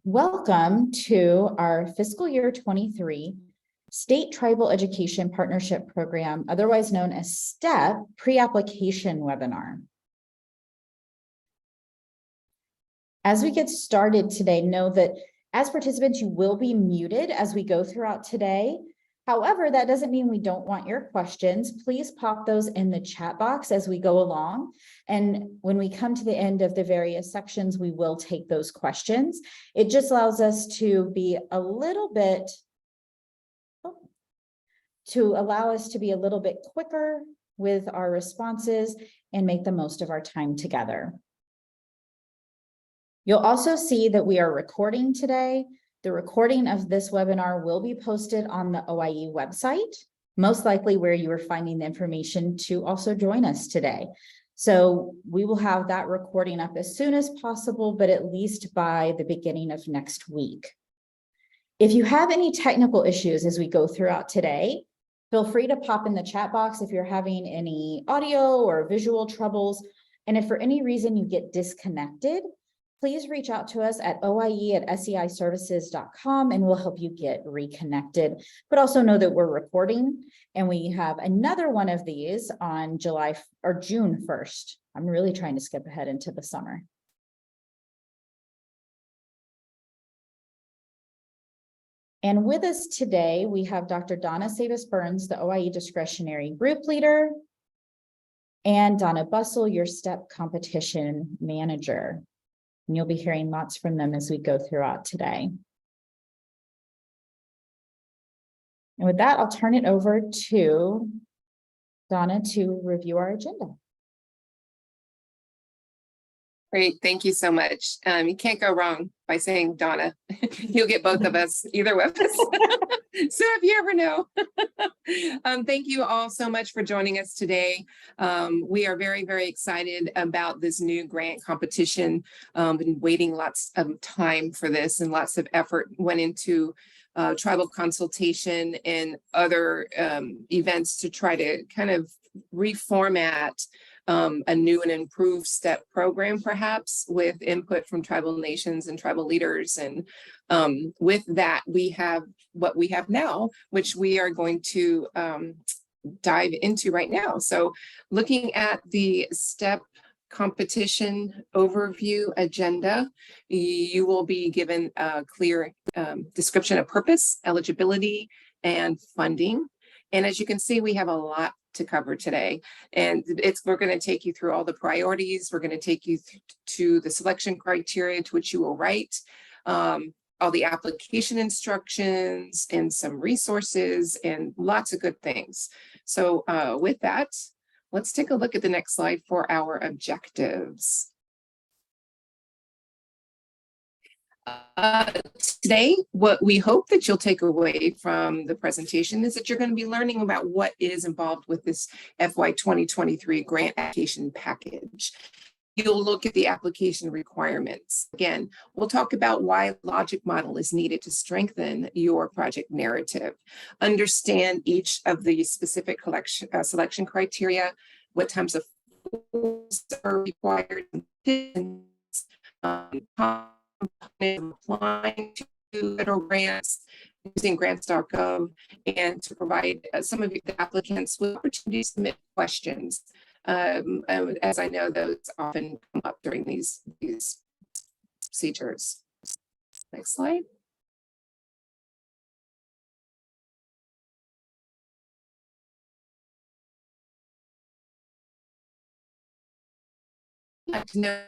Welcome to our fiscal year 23 State Tribal Education Partnership Program, otherwise known as STEP, pre-application webinar. As we get started today, know that as participants, you will be muted as we go throughout today. However, that doesn't mean we don't want your questions. Please pop those in the chat box as we go along. And when we come to the end of the various sections, we will take those questions. It just allows us to be a little bit, quicker with our responses and make the most of our time together. You'll also see that we are recording today. The recording of this webinar will be posted on the OIE website, most likely where you are finding the information to also join us today. So we will have that recording up as soon as possible, but at least by the beginning of next week. If you have any technical issues as we go throughout today, feel free to pop in the chat box if you're having any audio or visual troubles. And if for any reason you get disconnected, please reach out to us at oie@seiservices.com and we'll help you get reconnected. But also know that we're recording and we have another one of these on June 1st. I'm really trying to skip ahead into the summer. And with us today, we have Dr. Donna Savis-Burns, the OIE Discretionary Group Leader, and Donna Bussell, your STEP Competition Manager. And you'll be hearing lots from them as we go throughout today. And with that, I'll turn it over to Donna to review our agenda. Great, thank you so much. You can't go wrong by saying Donna. You'll get both of us, either of us. So if you ever know. Thank you all so much for joining us today. We are very, very excited about this new grant competition. Been waiting lots of time for this and lots of effort went into tribal consultation and other events to try to kind of reformat a new and improved STEP program, perhaps with input from tribal nations and tribal leaders. And with that, we have what we have now, which we are going to dive into right now. So looking at the STEP competition overview agenda, you will be given a clear description of purpose, eligibility, and funding. And as you can see, we have a lot to cover today, and we're going to take you through all the priorities. We're going to take you to the selection criteria to which you will write, all the application instructions and some resources and lots of good things. So with that, let's take a look at the next slide for our objectives. Today, what we hope that you'll take away from the presentation is that you're going to be learning about what is involved with this FY 2023 grant application package. You'll look at the application requirements. Again, we'll talk about why logic model is needed to strengthen your project narrative. Understand each of the specific selection criteria, what types of tools are required, applying to federal grants, using grants.gov, and to provide some of the applicants with opportunities to submit questions. As I know, those often come up during these procedures. Next slide. I'd like to know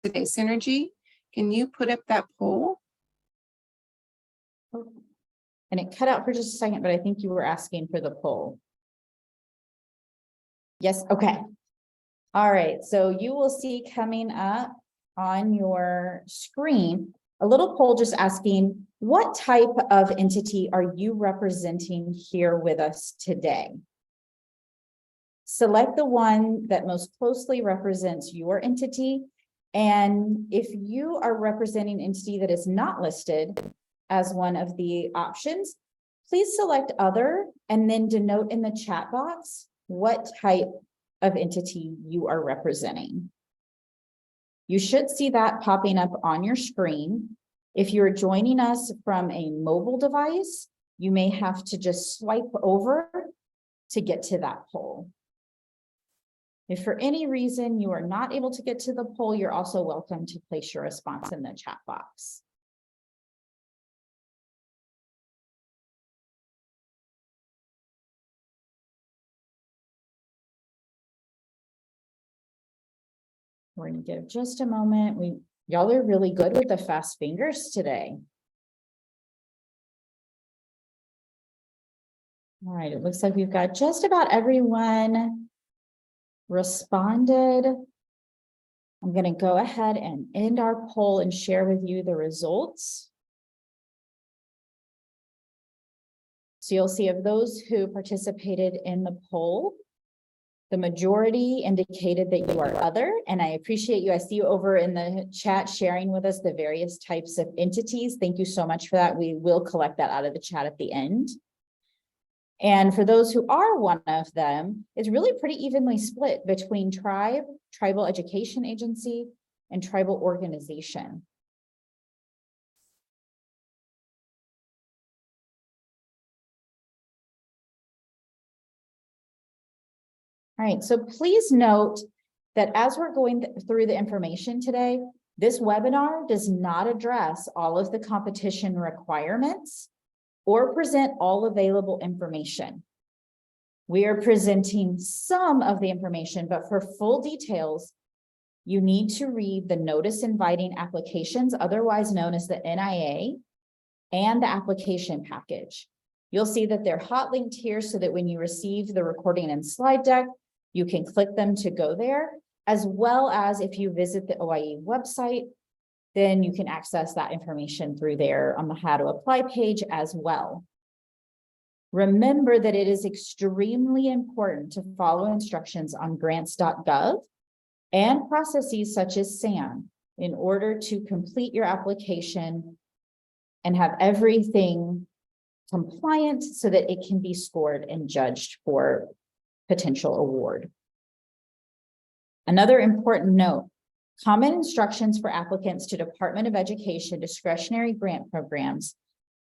today, Synergy. Can you put up that poll? And it cut out for just a second, but I think you were asking for the poll. Yes, okay. All right, so you will see coming up on your screen, a little poll just asking, what type of entity are you representing here with us today? Select the one that most closely represents your entity. And if you are representing an entity that is not listed as one of the options, please select other and then denote in the chat box what type of entity you are representing. You should see that popping up on your screen. If you're joining us from a mobile device, you may have to just swipe over to get to that poll. If for any reason you are not able to get to the poll, you're also welcome to place your response in the chat box. We're going to give just a moment. Y'all are really good with the fast fingers today. All right, it looks like we've got just about everyone responded. I'm going to go ahead and end our poll and share with you the results. So you'll see of those who participated in the poll, the majority indicated that you are other, and I appreciate you. I see you over in the chat sharing with us the various types of entities. Thank you so much for that. We will collect that out of the chat at the end. And for those who are one of them, it's really pretty evenly split between tribe, tribal education agency, and tribal organization. All right, so please note that as we're going through the information today, this webinar does not address all of the competition requirements or present all available information. We are presenting some of the information, but for full details, you need to read the notice inviting applications, otherwise known as the NIA, and the application package. You'll see that they're hot linked here so that when you receive the recording and slide deck, you can click them to go there, as well as if you visit the OIE website, then you can access that information through there on the how to apply page as well. Remember that it is extremely important to follow instructions on grants.gov and processes such as SAM in order to complete your application and have everything compliant so that it can be scored and judged for potential award. Another important note, common instructions for applicants to Department of Education discretionary grant programs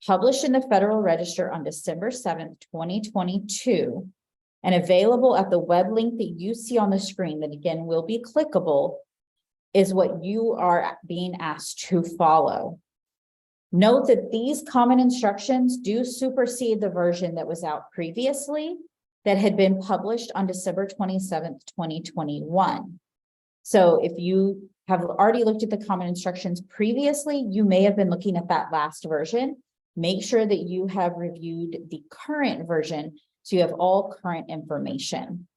published in the Federal Register on December 7th, 2022, and available at the web link that you see on the screen that again will be clickable, is what you are being asked to follow. Note that these common instructions do supersede the version that was out previously that had been published on December 27th, 2021. So if you have already looked at the common instructions previously, you may have been looking at that last version. Make sure that you have reviewed the current version so you have all current information.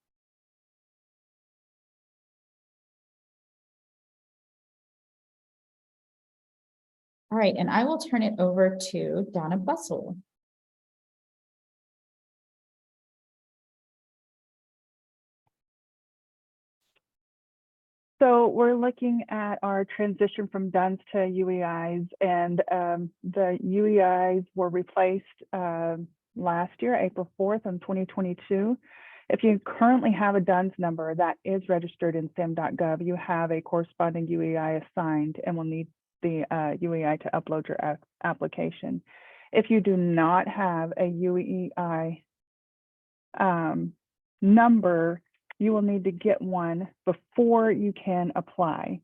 All right, and I will turn it over to Donna Bussell. So we're looking at our transition from DUNS to UEIs, and the UEIs were replaced last year, April 4th in 2022. If you currently have a DUNS number that is registered in SAM.gov, you have a corresponding UEI assigned and will need the UEI to upload your application. If you do not have a UEI number, you will need to get one before you can apply.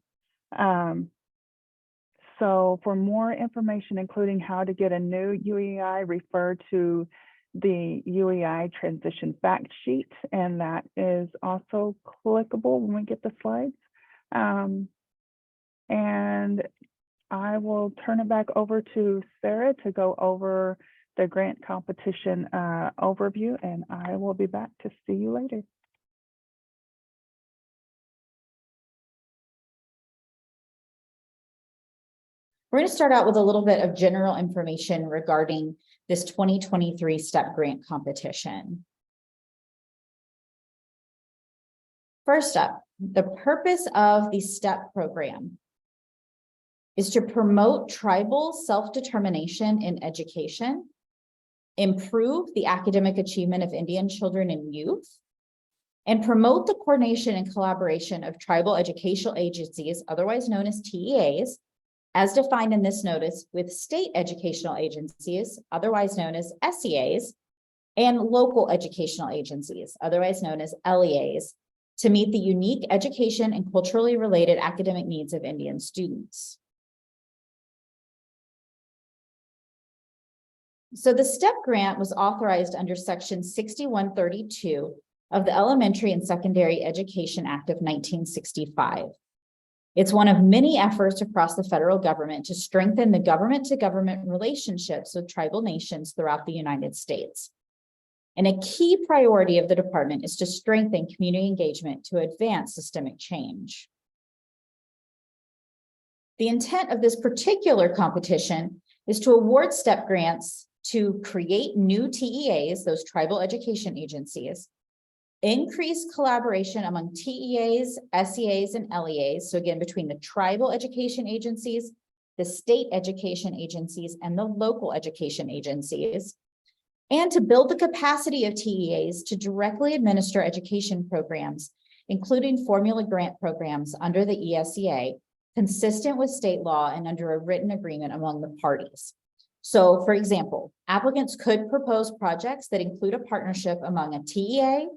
So for more information, including how to get a new UEI, refer to the UEI transition fact sheet, and that is also clickable when we get the slides. And I will turn it back over to Sarah to go over the grant competition overview, and I will be back to see you later. We're going to start out with a little bit of general information regarding this 2023 STEP grant competition. First up, the purpose of the STEP program is to promote tribal self-determination in education, improve the academic achievement of Indian children and youth, and promote the coordination and collaboration of tribal educational agencies, otherwise known as TEAs, as defined in this notice with state educational agencies, otherwise known as SEAs, and local educational agencies, otherwise known as LEAs, to meet the unique education and culturally related academic needs of Indian students. So the STEP grant was authorized under Section 6132 of the Elementary and Secondary Education Act of 1965. It's one of many efforts across the federal government to strengthen the government-to-government relationships with tribal nations throughout the United States. And a key priority of the department is to strengthen community engagement to advance systemic change. The intent of this particular competition is to award STEP grants to create new TEAs, those tribal education agencies, increase collaboration among TEAs, SEAs, and LEAs. So again, between the tribal education agencies, the state education agencies, and the local education agencies, and to build the capacity of TEAs to directly administer education programs, including formula grant programs under the ESEA, consistent with state law and under a written agreement among the parties. So, for example, applicants could propose projects that include a partnership among a TEA,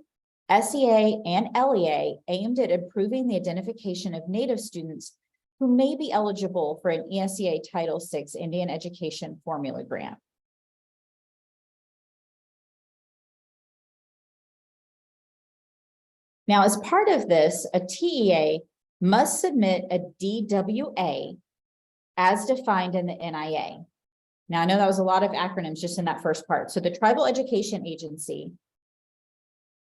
SEA, and LEA aimed at improving the identification of Native students who may be eligible for an ESEA Title VI Indian Education Formula Grant. Now, as part of this, a TEA must submit a DWA as defined in the NIA. Now, I know that was a lot of acronyms just in that first part. So the Tribal Education Agency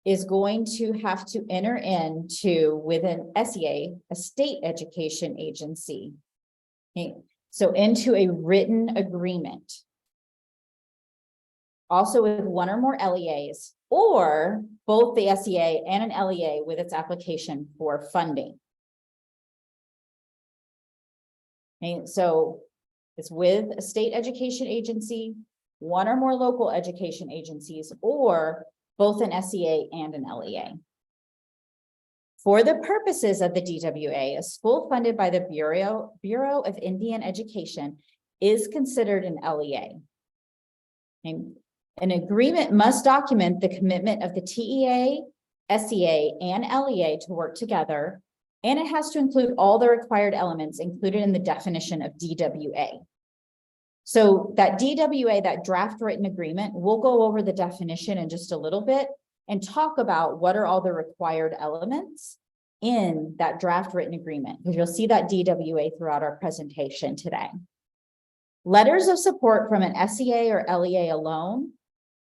is going to have to enter into, with an SEA, a state education agency. Okay. So into a written agreement. Also with one or more LEAs, or both the SEA and an LEA with its application for funding. Okay. So it's with a state education agency, one or more local education agencies, or both an SEA and an LEA. For the purposes of the DWA, a school funded by the Bureau of Indian Education is considered an LEA. And an agreement must document the commitment of the TEA, SEA, and LEA to work together, and it has to include all the required elements included in the definition of DWA. So that DWA, that draft written agreement, we'll go over the definition in just a little bit and talk about what are all the required elements in that draft written agreement, because you'll see that DWA throughout our presentation today. Letters of support from an SEA or LEA alone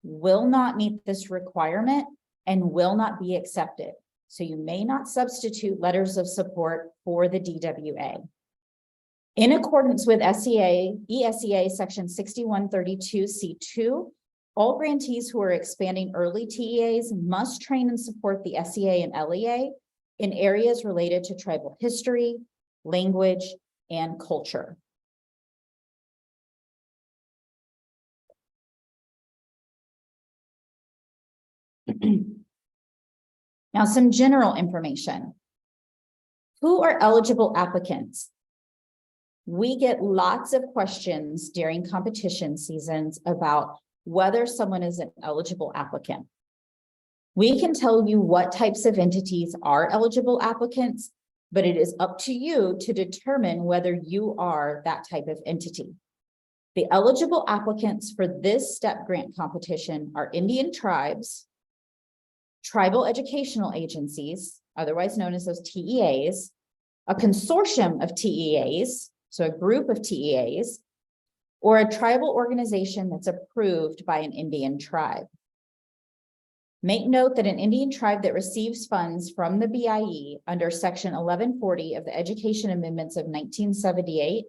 will not meet this requirement and will not be accepted. So you may not substitute letters of support for the DWA. In accordance with ESEA section 6132C2, all grantees who are expanding early TEAs must train and support the SEA and LEA in areas related to tribal history, language, and culture. Now, some general information. Who are eligible applicants? We get lots of questions during competition seasons about whether someone is an eligible applicant. We can tell you what types of entities are eligible applicants, but it is up to you to determine whether you are that type of entity. The eligible applicants for this STEP grant competition are Indian tribes, tribal educational agencies, otherwise known as those TEAs, a consortium of TEAs, so a group of TEAs, or a tribal organization that's approved by an Indian tribe. Make note that an Indian tribe that receives funds from the BIE under Section 1140 of the Education Amendments of 1978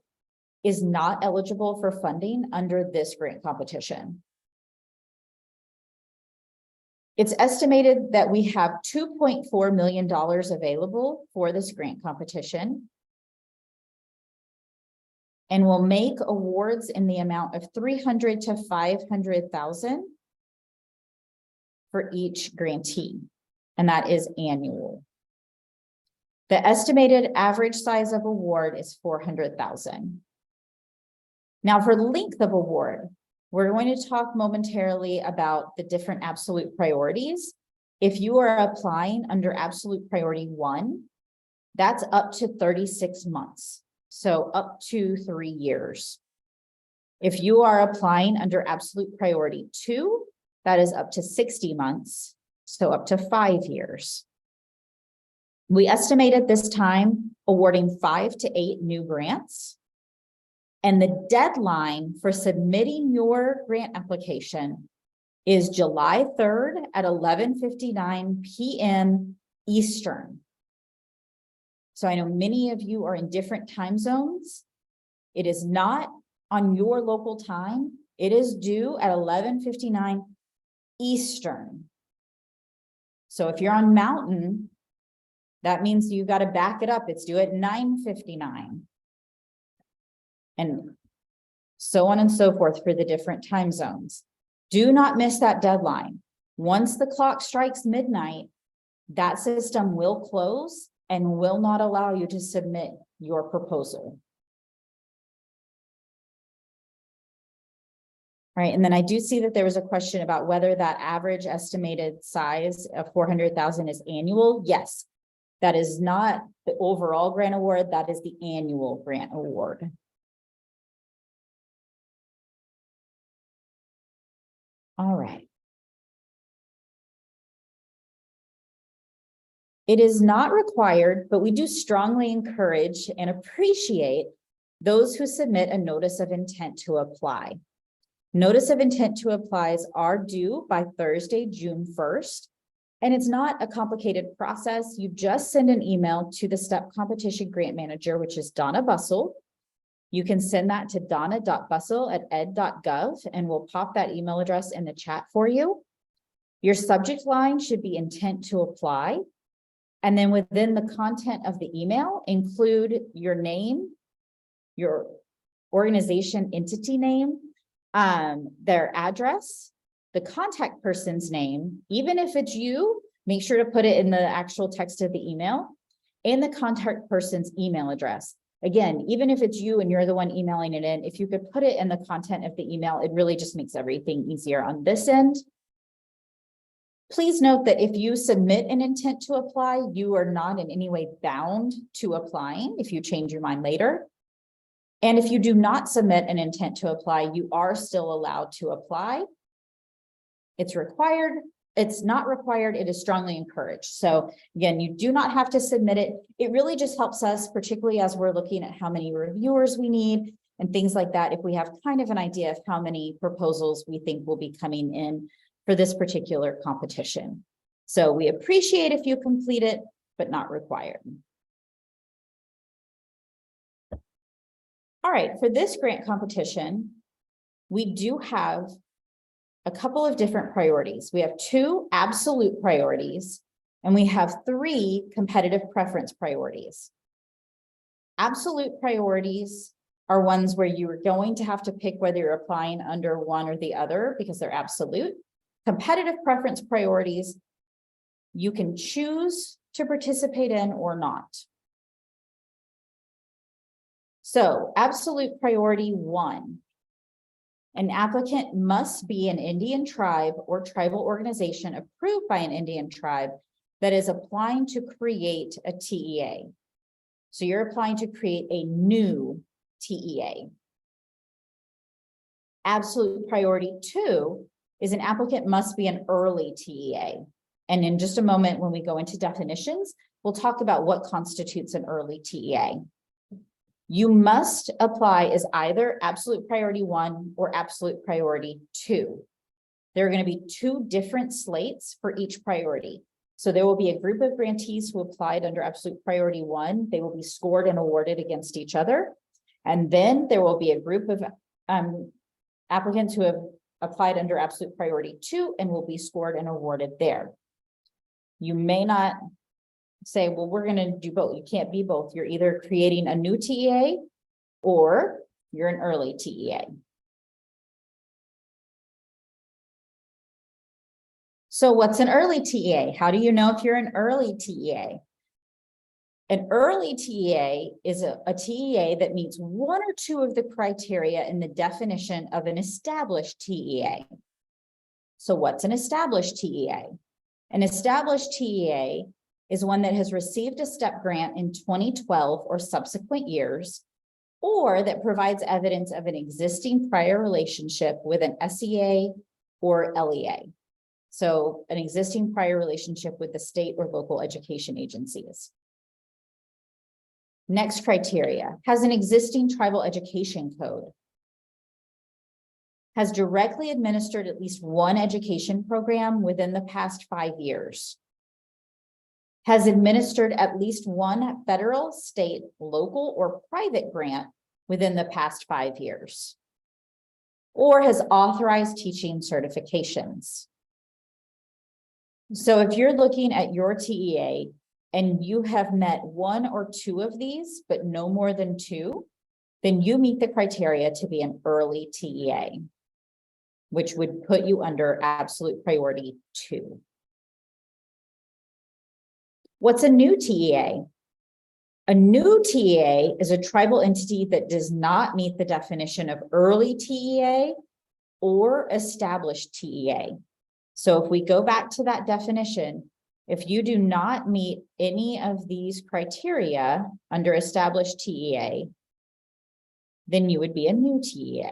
is not eligible for funding under this grant competition. It's estimated that we have $2.4 million available for this grant competition, and will make awards in the amount of $300,000 to $500,000 for each grantee, and that is annual. The estimated average size of award is $400,000. Now for length of award, we're going to talk momentarily about the different absolute priorities. If you are applying under absolute priority 1, that's up to 36 months. So up to 3 years. If you are applying under absolute priority 2, that is up to 60 months. So up to 5 years. We estimate at this time awarding 5 to 8 new grants. And the deadline for submitting your grant application is July 3rd at 11:59 p.m. Eastern. So I know many of you are in different time zones. It is not on your local time. It is due at 11:59 Eastern. So if you're on Mountain, that means you got to back it up. It's due at 9:59. And so on and so forth for the different time zones. Do not miss that deadline. Once the clock strikes midnight, that system will close and will not allow you to submit your proposal. All right, and then I do see that there was a question about whether that average estimated size of 400,000 is annual. Yes, that is not the overall grant award. That is the annual grant award. All right. It is not required, but we do strongly encourage and appreciate those who submit a notice of intent to apply. Notice of intent to applies are due by Thursday, June 1st. And it's not a complicated process. You just send an email to the STEP Competition Grant Manager, which is Donna Bussell. You can send that to donna.bussell@ed.gov and we'll pop that email address in the chat for you. Your subject line should be intent to apply. And then within the content of the email, include your name, your organization entity name, their address, the contact person's name. Even if it's you, make sure to put it in the actual text of the email, and the contact person's email address. Again, even if it's you and you're the one emailing it in, if you could put it in the content of the email, it really just makes everything easier on this end. Please note that if you submit an intent to apply, you are not in any way bound to applying if you change your mind later. And if you do not submit an intent to apply, you are still allowed to apply. It's required. It's not required. It is strongly encouraged. So again, you do not have to submit it. It really just helps us, particularly as we're looking at how many reviewers we need and things like that. If we have kind of an idea of how many proposals we think will be coming in for this particular competition. So we appreciate if you complete it, but not required. All right, for this grant competition, we do have a couple of different priorities. We have 2 absolute priorities, and we have 3 competitive preference priorities. Absolute priorities are ones where you are going to have to pick whether you're applying under one or the other because they're absolute. Competitive preference priorities, you can choose to participate in or not. So, absolute priority 1. An applicant must be an Indian tribe or tribal organization approved by an Indian tribe that is applying to create a TEA. So you're applying to create a new TEA. Absolute priority 2 is an applicant must be an early TEA. And in just a moment, when we go into definitions, we'll talk about what constitutes an early TEA. You must apply as either absolute priority 1 or absolute priority 2. There are going to be 2 different slates for each priority. So there will be a group of grantees who applied under absolute priority 1. They will be scored and awarded against each other. And then there will be a group of applicants who have applied under absolute priority 2 and will be scored and awarded there. You may not say, well, we're going to do both. You can't be both. You're either creating a new TEA or you're an early TEA. So what's an early TEA? How do you know if you're an early TEA? An early TEA is a TEA that meets one or two of the criteria in the definition of an established TEA. So what's an established TEA? An established TEA is one that has received a STEP grant in 2012 or subsequent years, or that provides evidence of an existing prior relationship with an SEA or LEA. So an existing prior relationship with the state or local education agencies. Next criteria, has an existing tribal education code. Has directly administered at least one education program within the past 5 years. Has administered at least one federal, state, local, or private grant within the past 5 years. Or has authorized teaching certifications. So if you're looking at your TEA and you have met one or two of these, but no more than two, then you meet the criteria to be an early TEA, which would put you under absolute priority 2. What's a new TEA? A new TEA is a tribal entity that does not meet the definition of early TEA or established TEA. So if we go back to that definition, if you do not meet any of these criteria under established TEA, then you would be a new TEA,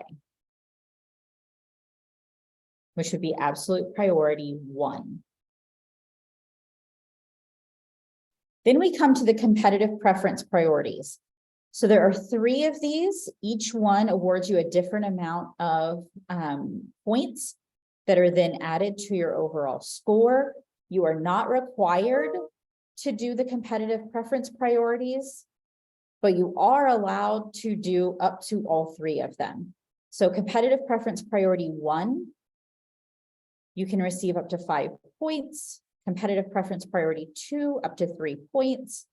which would be absolute priority 1. Then we come to the competitive preference priorities. So there are 3 of these. Each one awards you a different amount of points that are then added to your overall score. You are not required to do the competitive preference priorities, but you are allowed to do up to all 3 of them. So competitive preference priority 1, you can receive up to 5 points. Competitive preference priority 2, up to 3 points.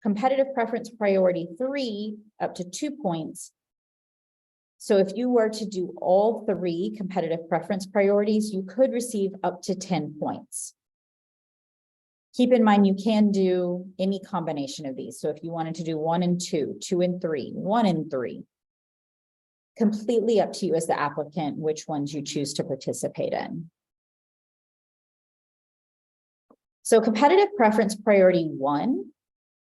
Competitive preference priority 3, up to 2 points. So if you were to do all 3 competitive preference priorities, you could receive up to 10 points. Keep in mind, you can do any combination of these. So if you wanted to do 1 and 2, 2 and 3, 1 and 3, completely up to you as the applicant, which ones you choose to participate in. So competitive preference priority 1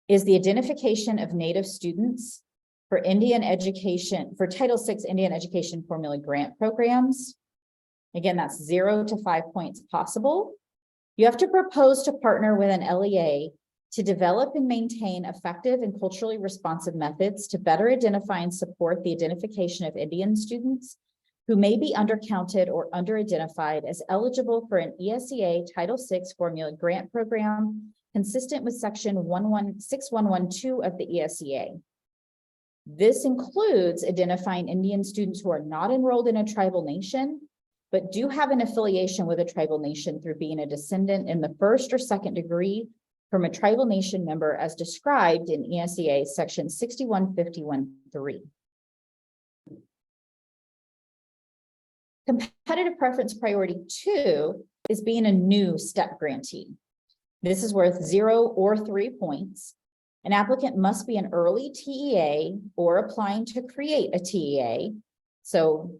is the identification of Native students for Indian education, for Title VI Indian Education Formula Grant programs. Again, that's 0 to 5 points possible. You have to propose to partner with an LEA to develop and maintain effective and culturally responsive methods to better identify and support the identification of Indian students who may be undercounted or under-identified as eligible for an ESEA Title VI Formula Grant Program consistent with Section 6112 of the ESEA. This includes identifying Indian students who are not enrolled in a tribal nation, but do have an affiliation with a tribal nation through being a descendant in the 1st or 2nd degree from a tribal nation member as described in ESEA Section 6151(3). Competitive preference priority 2 is being a new STEP grantee. This is worth 0 or 3 points. An applicant must be an early TEA or applying to create a TEA, so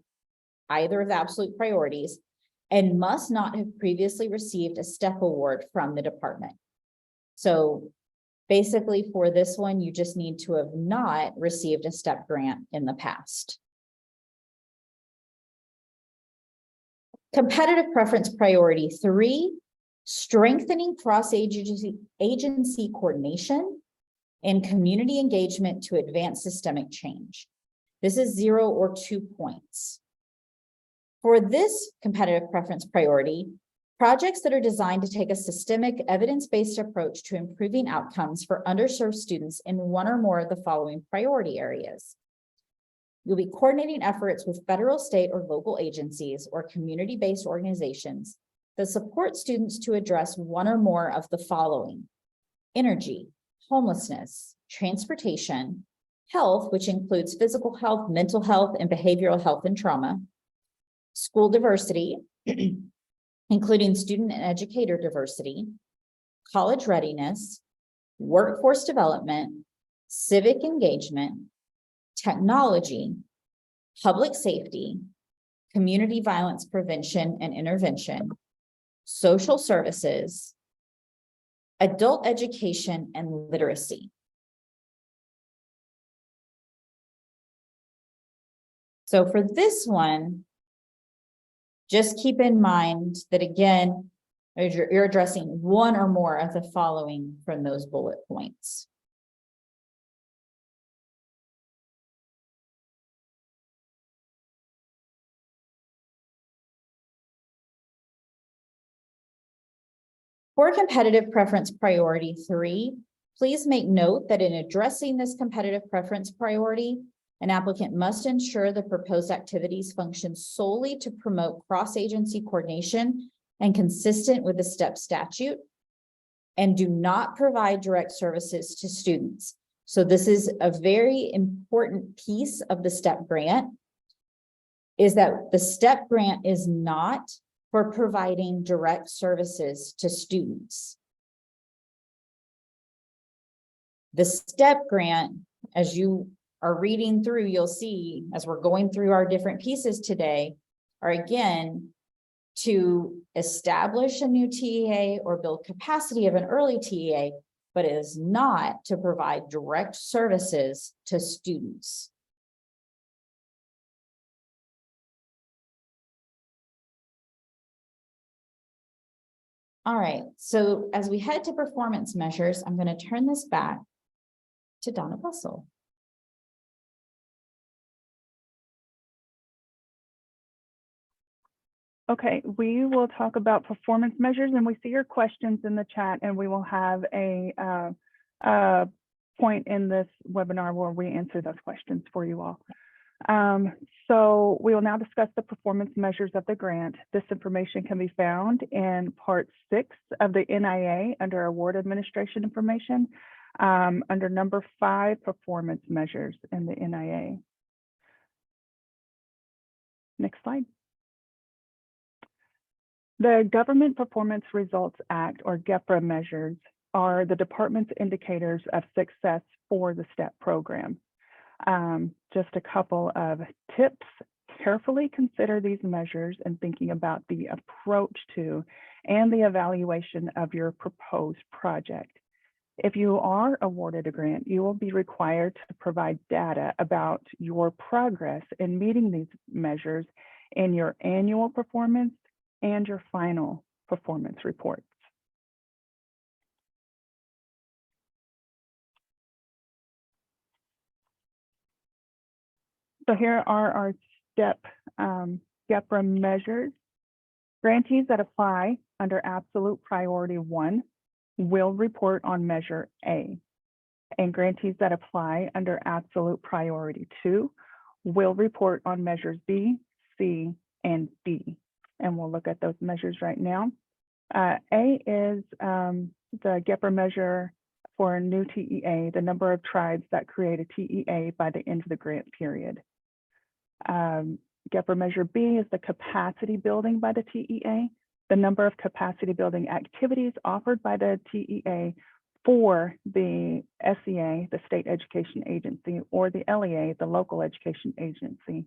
either of the absolute priorities, and must not have previously received a STEP award from the department. So basically for this one, you just need to have not received a STEP grant in the past. Competitive preference priority 3, strengthening cross-agency coordination and community engagement to advance systemic change. This is 0 or 2 points. For this competitive preference priority, projects that are designed to take a systemic evidence-based approach to improving outcomes for underserved students in one or more of the following priority areas. You'll be coordinating efforts with federal, state, or local agencies or community-based organizations that support students to address one or more of the following: energy, homelessness, transportation, health, which includes physical health, mental health, and behavioral health and trauma, school diversity, including student and educator diversity, college readiness, workforce development, civic engagement, technology, public safety, community violence prevention and intervention, social services, adult education, and literacy. So for this one, just keep in mind that again, you're addressing one or more of the following from those bullet points. For competitive preference priority 3, please make note that in addressing this competitive preference priority, an applicant must ensure the proposed activities function solely to promote cross-agency coordination and consistent with the STEP statute, and do not provide direct services to students. So this is a very important piece of the STEP grant, is that the STEP grant is not for providing direct services to students. The STEP grant, as you are reading through, you'll see as we're going through our different pieces today, are again to establish a new TEA or build capacity of an early TEA, but it is not to provide direct services to students. All right, so as we head to performance measures, I'm going to turn this back to Donna Bussell. Okay, we will talk about performance measures, and we see your questions in the chat, and we will have a point in this webinar where we answer those questions for you all. So we will now discuss the performance measures of the grant. This information can be found in Part 6 of the NIA under Award Administration Information, under number 5, performance measures in the NIA. Next slide. The Government Performance Results Act, or GEPRA measures, are the department's indicators of success for the STEP program. Just a couple of tips. Carefully consider these measures in thinking about the approach to and the evaluation of your proposed project. If you are awarded a grant, you will be required to provide data about your progress in meeting these measures in your annual performance and your final performance reports. So here are our STEP GEPRA measures. Grantees that apply under Absolute Priority 1 will report on Measure A, and grantees that apply under Absolute Priority 2 will report on Measures B, C, and D. And we'll look at those measures right now. A is the GEPRA measure for a new TEA, the number of tribes that create a TEA by the end of the grant period. GEPRA measure B is the capacity building by the TEA, the number of capacity building activities offered by the TEA for the SEA, the State Education Agency, or the LEA, the Local Education Agency,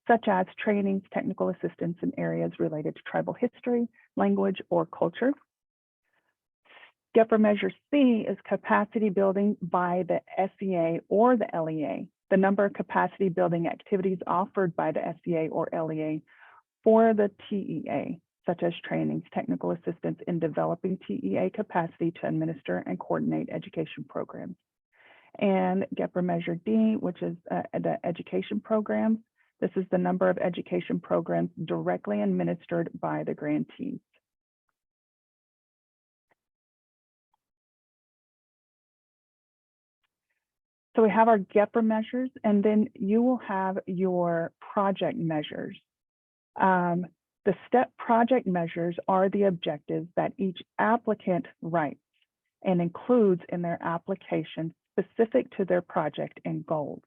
such as trainings, technical assistance in areas related to tribal history, language, or culture. GEPRA measure C is capacity building by the SEA or the LEA, the number of capacity building activities offered by the SEA or LEA for the TEA, such as trainings, technical assistance in developing TEA capacity to administer and coordinate education programs. And GEPRA measure D, which is the education programs. This is the number of education programs directly administered by the grantees. So we have our GEPRA measures, and then you will have your project measures. The STEP project measures are the objectives that each applicant writes and includes in their application specific to their project and goals.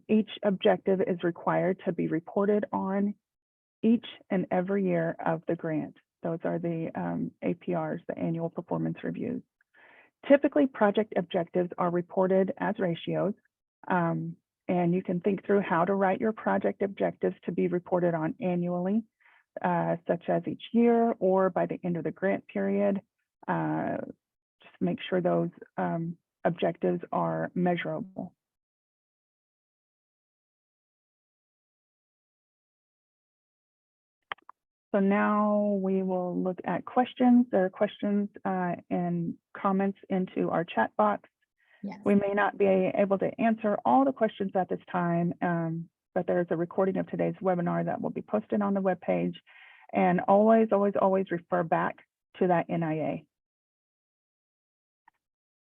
Each objective is required to be reported on each and every year of the grant. Those are the APRs, the annual performance reviews. Typically, project objectives are reported as ratios, and you can think through how to write your project objectives to be reported on annually, such as each year or by the end of the grant period. Just make sure those objectives are measurable. So now we will look at questions. There are questions and comments into our chat box. Yes. We may not be able to answer all the questions at this time, but there's a recording of today's webinar that will be posted on the webpage. And always, always, always refer back to that NIA.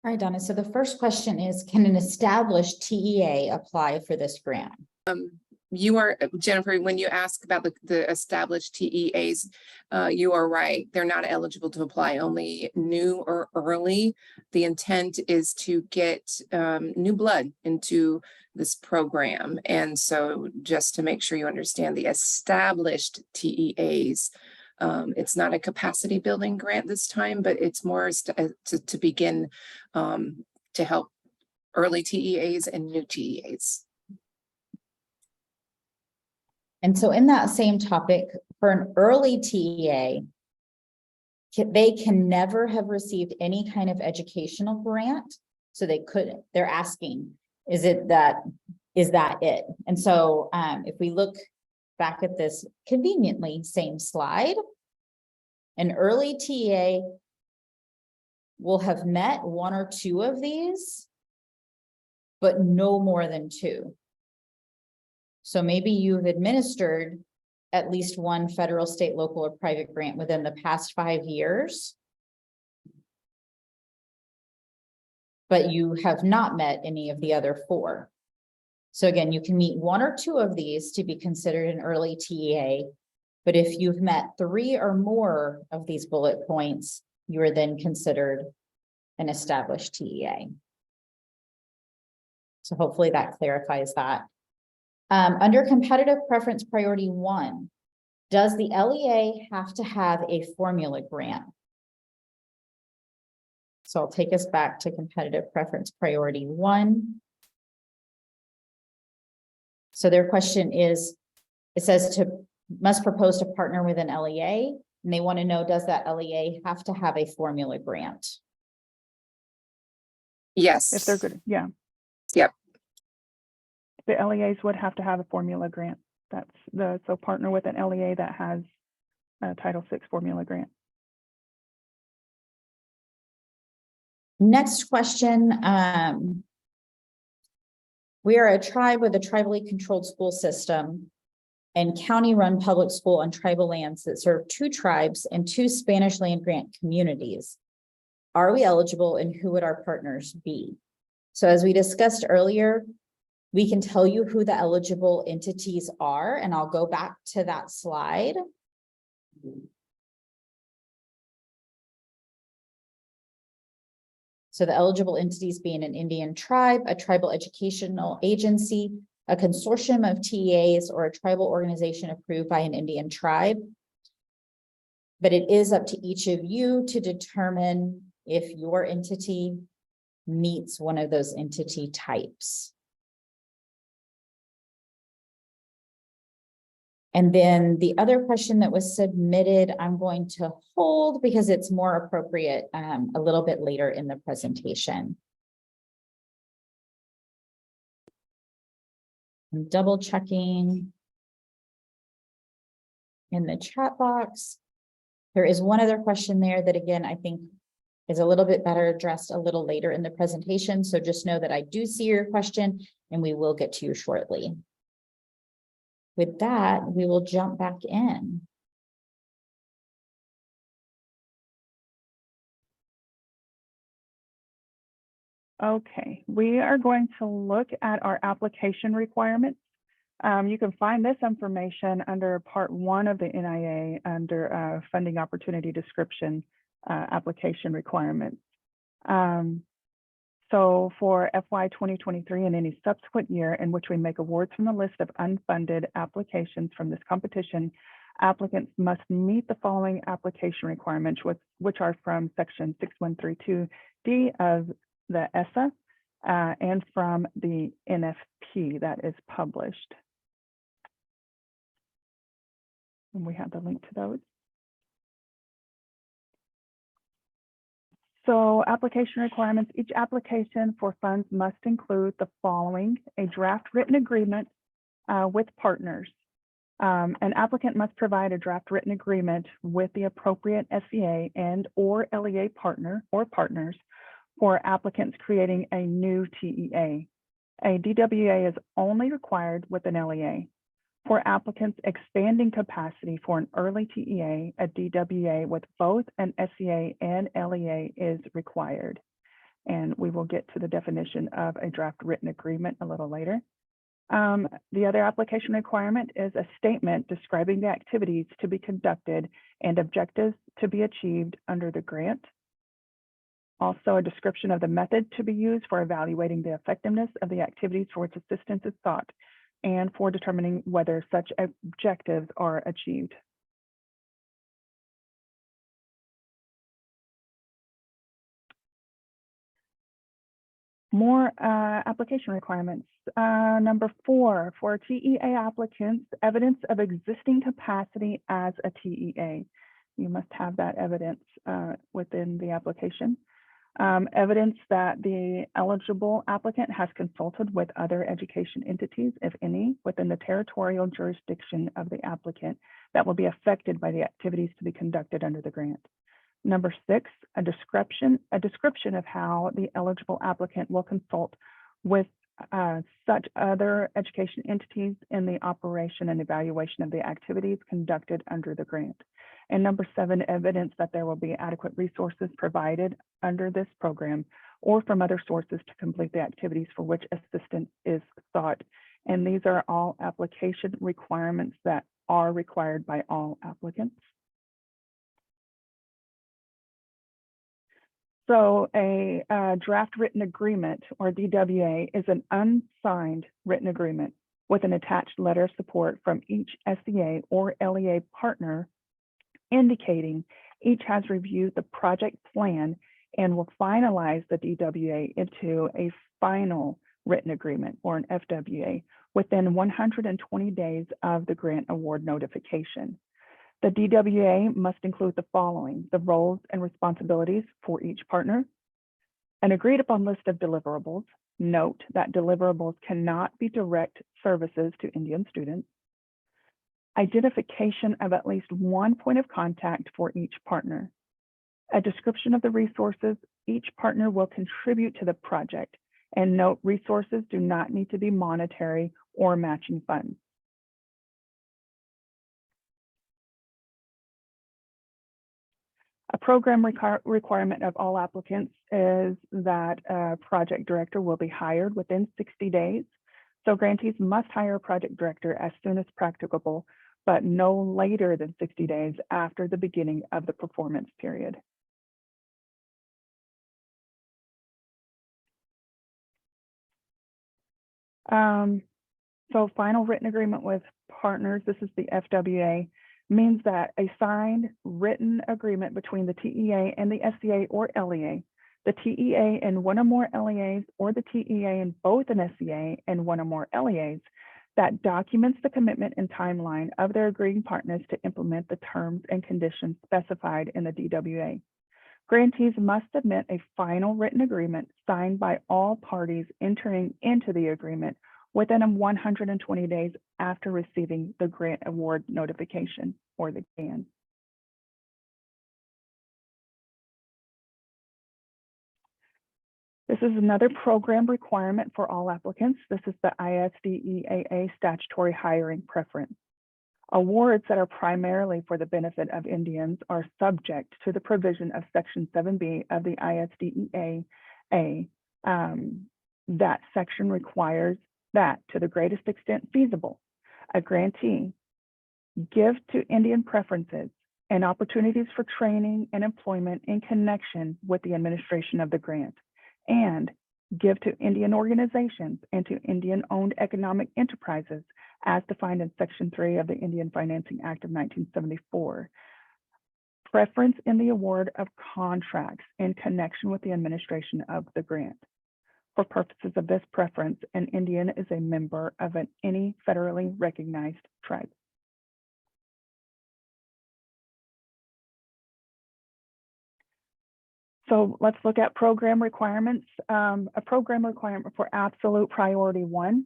All right, Donna. So the first question is, can an established TEA apply for this grant? You are, Jennifer, when you ask about the established TEAs, you are right. They're not eligible to apply, only new or early. The intent is to get new blood into this program. And so just to make sure you understand, the established TEAs, it's not a capacity building grant this time, but it's more to begin to help early TEAs and new TEAs. And so in that same topic, for an early TEA, they can never have received any kind of educational grant. So they're asking, is that it? And so if we look back at this conveniently same slide, an early TEA will have met one or two of these, but no more than two. So maybe you've administered at least one federal, state, local, or private grant within the past 5 years, but you have not met any of the other 4. So again, you can meet 1 or 2 of these to be considered an early TEA, but if you've met 3 or more of these bullet points, you are then considered an established TEA. So hopefully that clarifies that. Under competitive preference priority 1, does the LEA have to have a formula grant? So I'll take us back to competitive preference priority 1. So their question is, it says must propose to partner with an LEA, and they want to know, does that LEA have to have a formula grant? Yes. If they're good, yeah. Yep. The LEAs would have to have a formula grant. So partner with an LEA that has a Title VI formula grant. Next question. We are a tribe with a tribally controlled school system and county-run public school on tribal lands that serve 2 tribes and 2 Spanish land grant communities. Are we eligible, and who would our partners be? So as we discussed earlier, we can tell you who the eligible entities are, and I'll go back to that slide. So the eligible entities being an Indian tribe, a tribal educational agency, a consortium of TEAs, or a tribal organization approved by an Indian tribe. But it is up to each of you to determine if your entity meets one of those entity types. And then the other question that was submitted, I'm going to hold because it's more appropriate a little bit later in the presentation. I'm double checking in the chat box. There is one other question there that, again, I think is a little bit better addressed a little later in the presentation. So just know that I do see your question and we will get to you shortly. With that, we will jump back in. Okay, we are going to look at our application requirements. You can find this information under part 1 of the NIA under funding opportunity description, application requirements. So for FY 2023 and any subsequent year in which we make awards from the list of unfunded applications from this competition, applicants must meet the following application requirements, which are from section 6132 of the ESSA and from the NFP that is published. And we have the link to those. So application requirements, each application for funds must include the following: a draft written agreement with partners. An applicant must provide a draft written agreement with the appropriate SEA and or LEA partner or partners for applicants creating a new TEA. A DWA is only required with an LEA. For applicants expanding capacity for an early TEA, a DWA with both an SEA and LEA is required. And we will get to the definition of a draft written agreement a little later. The other application requirement is a statement describing the activities to be conducted and objectives to be achieved under the grant. Also, a description of the method to be used for evaluating the effectiveness of the activities for which assistance is sought and for determining whether such objectives are achieved. More application requirements. Number 4, for TEA applicants, evidence of existing capacity as a TEA. You must have that evidence within the application. Evidence that the eligible applicant has consulted with other education entities, if any, within the territorial jurisdiction of the applicant that will be affected by the activities to be conducted under the grant. Number 6, a description of how the eligible applicant will consult with such other education entities in the operation and evaluation of the activities conducted under the grant. And number 7, evidence that there will be adequate resources provided under this program or from other sources to complete the activities for which assistance is sought. And these are all application requirements that are required by all applicants. So a draft written agreement, or DWA, is an unsigned written agreement with an attached letter of support from each SEA or LEA partner indicating each has reviewed the project plan and will finalize the DWA into a final written agreement, or an FWA, within 120 days of the grant award notification. The DWA must include the following: the roles and responsibilities for each partner, an agreed upon list of deliverables. Note that deliverables cannot be direct services to Indian students. Identification of at least one point of contact for each partner. A description of the resources each partner will contribute to the project. And note, resources do not need to be monetary or matching funds. A program requirement of all applicants is that a project director will be hired within 60 days. So grantees must hire a project director as soon as practicable, but no later than 60 days after the beginning of the performance period. So final written agreement with partners, this is the FWA, means that a signed written agreement between the TEA and the SEA or LEA, the TEA and one or more LEAs, or the TEA and both an SEA and one or more LEAs, that documents the commitment and timeline of their agreeing partners to implement the terms and conditions specified in the DWA. Grantees must submit a final written agreement signed by all parties entering into the agreement within 120 days after receiving the grant award notification, or the GAN. This is another program requirement for all applicants. This is the ISDEAA statutory hiring preference. Awards that are primarily for the benefit of Indians are subject to the provision of Section 7B of the ISDEAA. That section requires that, to the greatest extent feasible, a grantee give to Indian preferences and opportunities for training and employment in connection with the administration of the grant, and give to Indian organizations and to Indian-owned economic enterprises as defined in Section 3 of the Indian Financing Act of 1974. preference in the award of contracts in connection with the administration of the grant. For purposes of this preference, an Indian is a member of any federally recognized tribe. So let's look at program requirements. A program requirement for absolute priority 1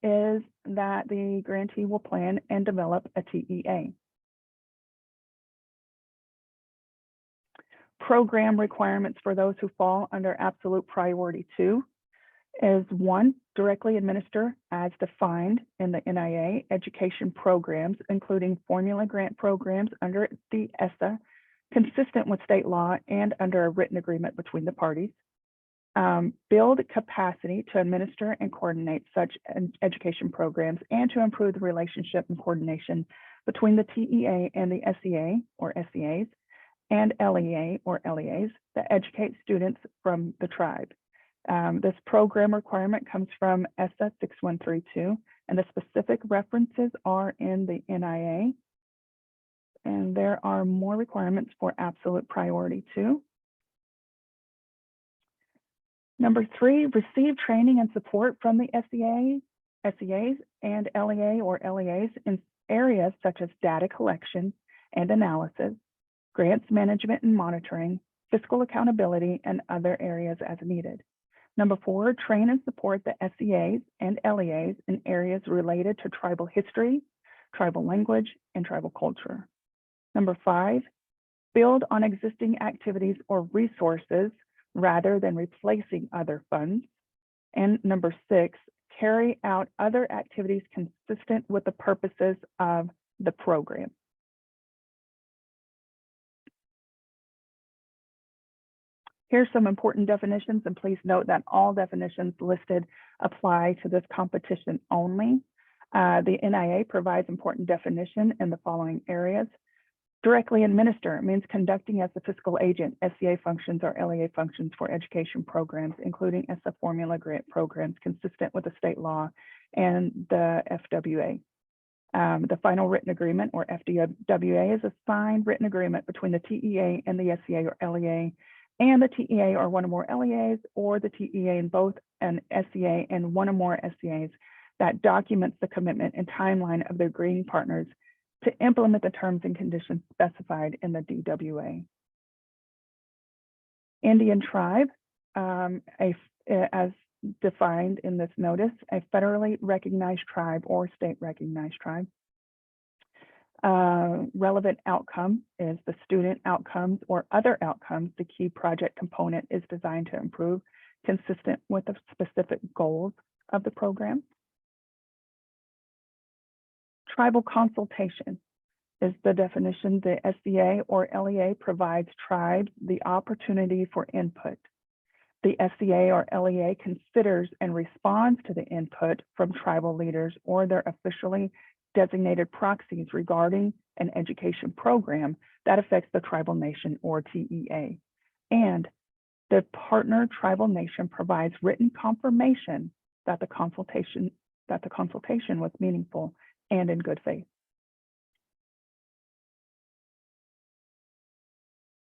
is that the grantee will plan and develop a TEA. Program requirements for those who fall under absolute priority 2 is 1, directly administer as defined in the NIA education programs, including formula grant programs under the ESSA, consistent with state law and under a written agreement between the parties. Build capacity to administer and coordinate such education programs and to improve the relationship and coordination between the TEA and the SEA or SEAs and LEA or LEAs that educate students from the tribe. This program requirement comes from ESSA 6132, and the specific references are in the NIA. And there are more requirements for absolute priority 2. Number 3, receive training and support from the SEAs and LEA or LEAs in areas such as data collection and analysis, grants management and monitoring, fiscal accountability, and other areas as needed. Number 4, train and support the SEAs and LEAs in areas related to tribal history, tribal language, and tribal culture. Number 5, build on existing activities or resources rather than replacing other funds. And number 6, carry out other activities consistent with the purposes of the program. Here's some important definitions, and please note that all definitions listed apply to this competition only. The NIA provides important definition in the following areas. Directly administer means conducting as the fiscal agent, SEA functions or LEA functions for education programs, including ESSA formula grant programs consistent with the state law and the FWA. The final written agreement or FDWA is a signed written agreement between the TEA and the SEA or LEA, and the TEA or one or more LEAs, or the TEA and both an SEA and one or more SEAs that documents the commitment and timeline of their agreeing partners to implement the terms and conditions specified in the DWA. Indian tribe, as defined in this notice, a federally recognized tribe or state recognized tribe. Relevant outcome is the student outcomes or other outcomes. The key project component is designed to improve consistent with the specific goals of the program. Tribal consultation is the definition. The SEA or LEA provides tribes the opportunity for input. The SEA or LEA considers and responds to the input from tribal leaders or their officially designated proxies regarding an education program that affects the tribal nation or TEA. And the partner tribal nation provides written confirmation that the consultation was meaningful and in good faith.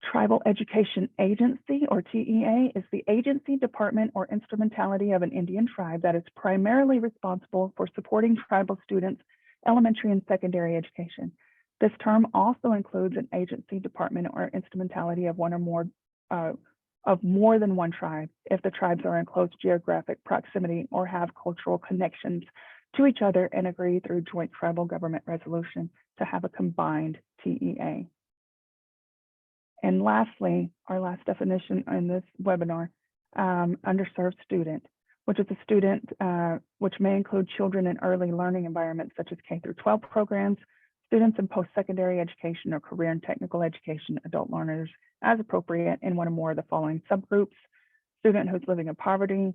Tribal Education Agency, or TEA, is the agency, department, or instrumentality of an Indian tribe that is primarily responsible for supporting tribal students' elementary and secondary education. This term also includes an agency, department, or instrumentality of one or more of more than one tribe if the tribes are in close geographic proximity or have cultural connections to each other and agree through joint tribal government resolution to have a combined TEA. And lastly, our last definition in this webinar, underserved student, which is a student which may include children in early learning environments such as K-12 programs, students in post-secondary education or career and technical education, adult learners as appropriate in one or more of the following subgroups: student who's living in poverty,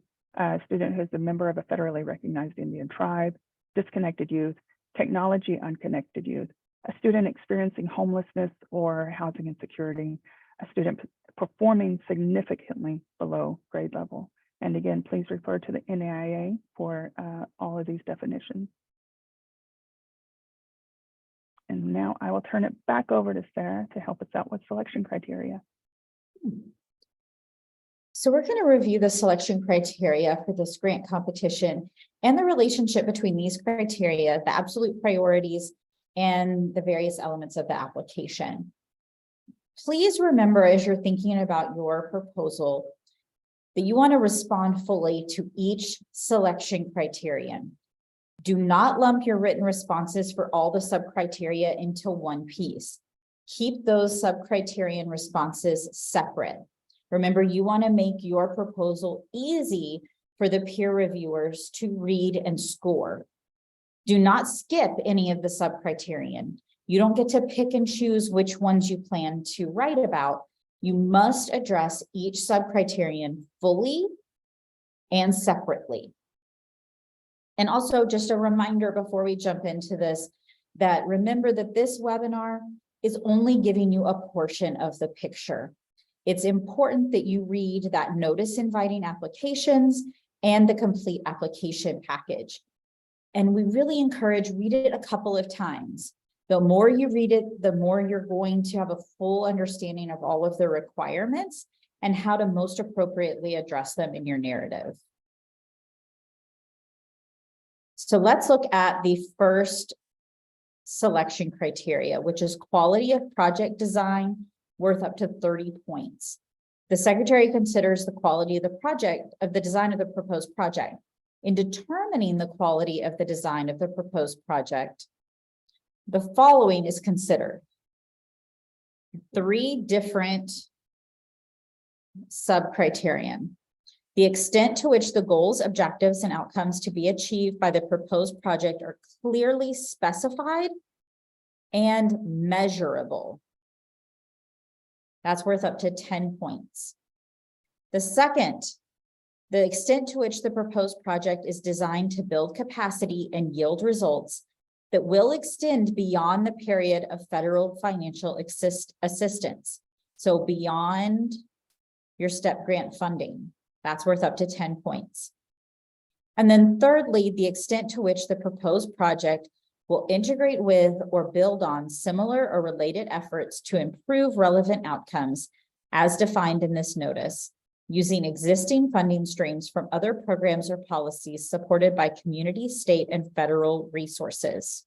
student who's a member of a federally recognized Indian tribe, disconnected youth, technology unconnected youth, a student experiencing homelessness or housing insecurity, a student performing significantly below grade level. And again, please refer to the NIA for all of these definitions. And now I will turn it back over to Sarah to help us out with selection criteria. So we're going to review the selection criteria for this grant competition and the relationship between these criteria, the absolute priorities, and the various elements of the application. Please remember, as you're thinking about your proposal, that you want to respond fully to each selection criterion. Do not lump your written responses for all the sub-criteria into one piece. Keep those sub-criterion responses separate. Remember, you want to make your proposal easy for the peer reviewers to read and score. Do not skip any of the sub-criterion. You don't get to pick and choose which ones you plan to write about. You must address each sub-criterion fully and separately. And also just a reminder before we jump into this, that remember that this webinar is only giving you a portion of the picture. It's important that you read that notice inviting applications and the complete application package. And we really encourage read it a couple of times. The more you read it, the more you're going to have a full understanding of all of the requirements and how to most appropriately address them in your narrative. So let's look at the first selection criteria, which is quality of project design worth up to 30 points. The secretary considers the quality of the project, of the design of the proposed project. In determining the quality of the design of the proposed project, the following is considered. 3 different sub-criterion. The extent to which the goals, objectives, and outcomes to be achieved by the proposed project are clearly specified and measurable. That's worth up to 10 points. The second, the extent to which the proposed project is designed to build capacity and yield results that will extend beyond the period of federal financial assistance. So beyond your STEP grant funding, that's worth up to 10 points. And then thirdly, the extent to which the proposed project will integrate with or build on similar or related efforts to improve relevant outcomes as defined in this notice, using existing funding streams from other programs or policies supported by community, state, and federal resources.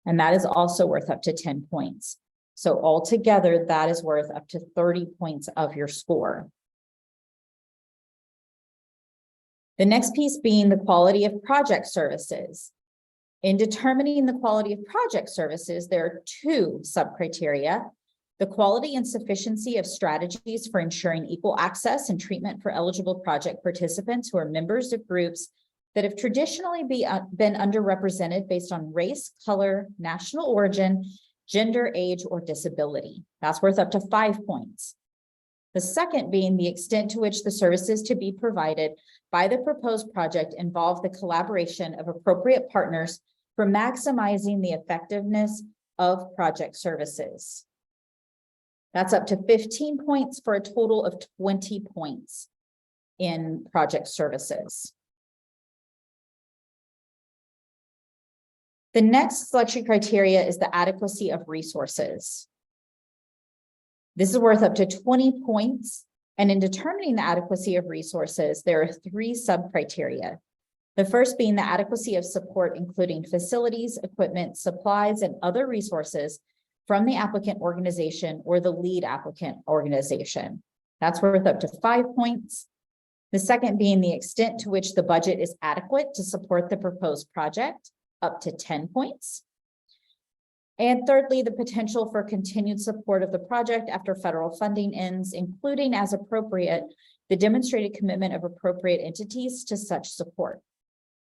And that is also worth up to 10 points. So altogether, that is worth up to 30 points of your score. The next piece being the quality of project services. In determining the quality of project services, there are 2 sub-criteria: the quality and sufficiency of strategies for ensuring equal access and treatment for eligible project participants who are members of groups that have traditionally been underrepresented based on race, color, national origin, gender, age, or disability. That's worth up to 5 points. The second being the extent to which the services to be provided by the proposed project involve the collaboration of appropriate partners for maximizing the effectiveness of project services. That's up to 15 points for a total of 20 points in project services. The next selection criteria is the adequacy of resources. This is worth up to 20 points. And in determining the adequacy of resources, there are 3 sub-criteria. The first being the adequacy of support, including facilities, equipment, supplies, and other resources from the applicant organization or the lead applicant organization. That's worth up to 5 points. The second being the extent to which the budget is adequate to support the proposed project, up to 10 points. And thirdly, the potential for continued support of the project after federal funding ends, including as appropriate, the demonstrated commitment of appropriate entities to such support.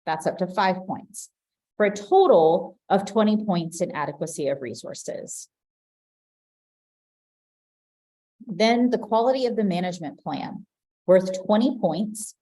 That's up to 5 points, for a total of 20 points in adequacy of resources. Then the quality of the management plan, worth 20 points.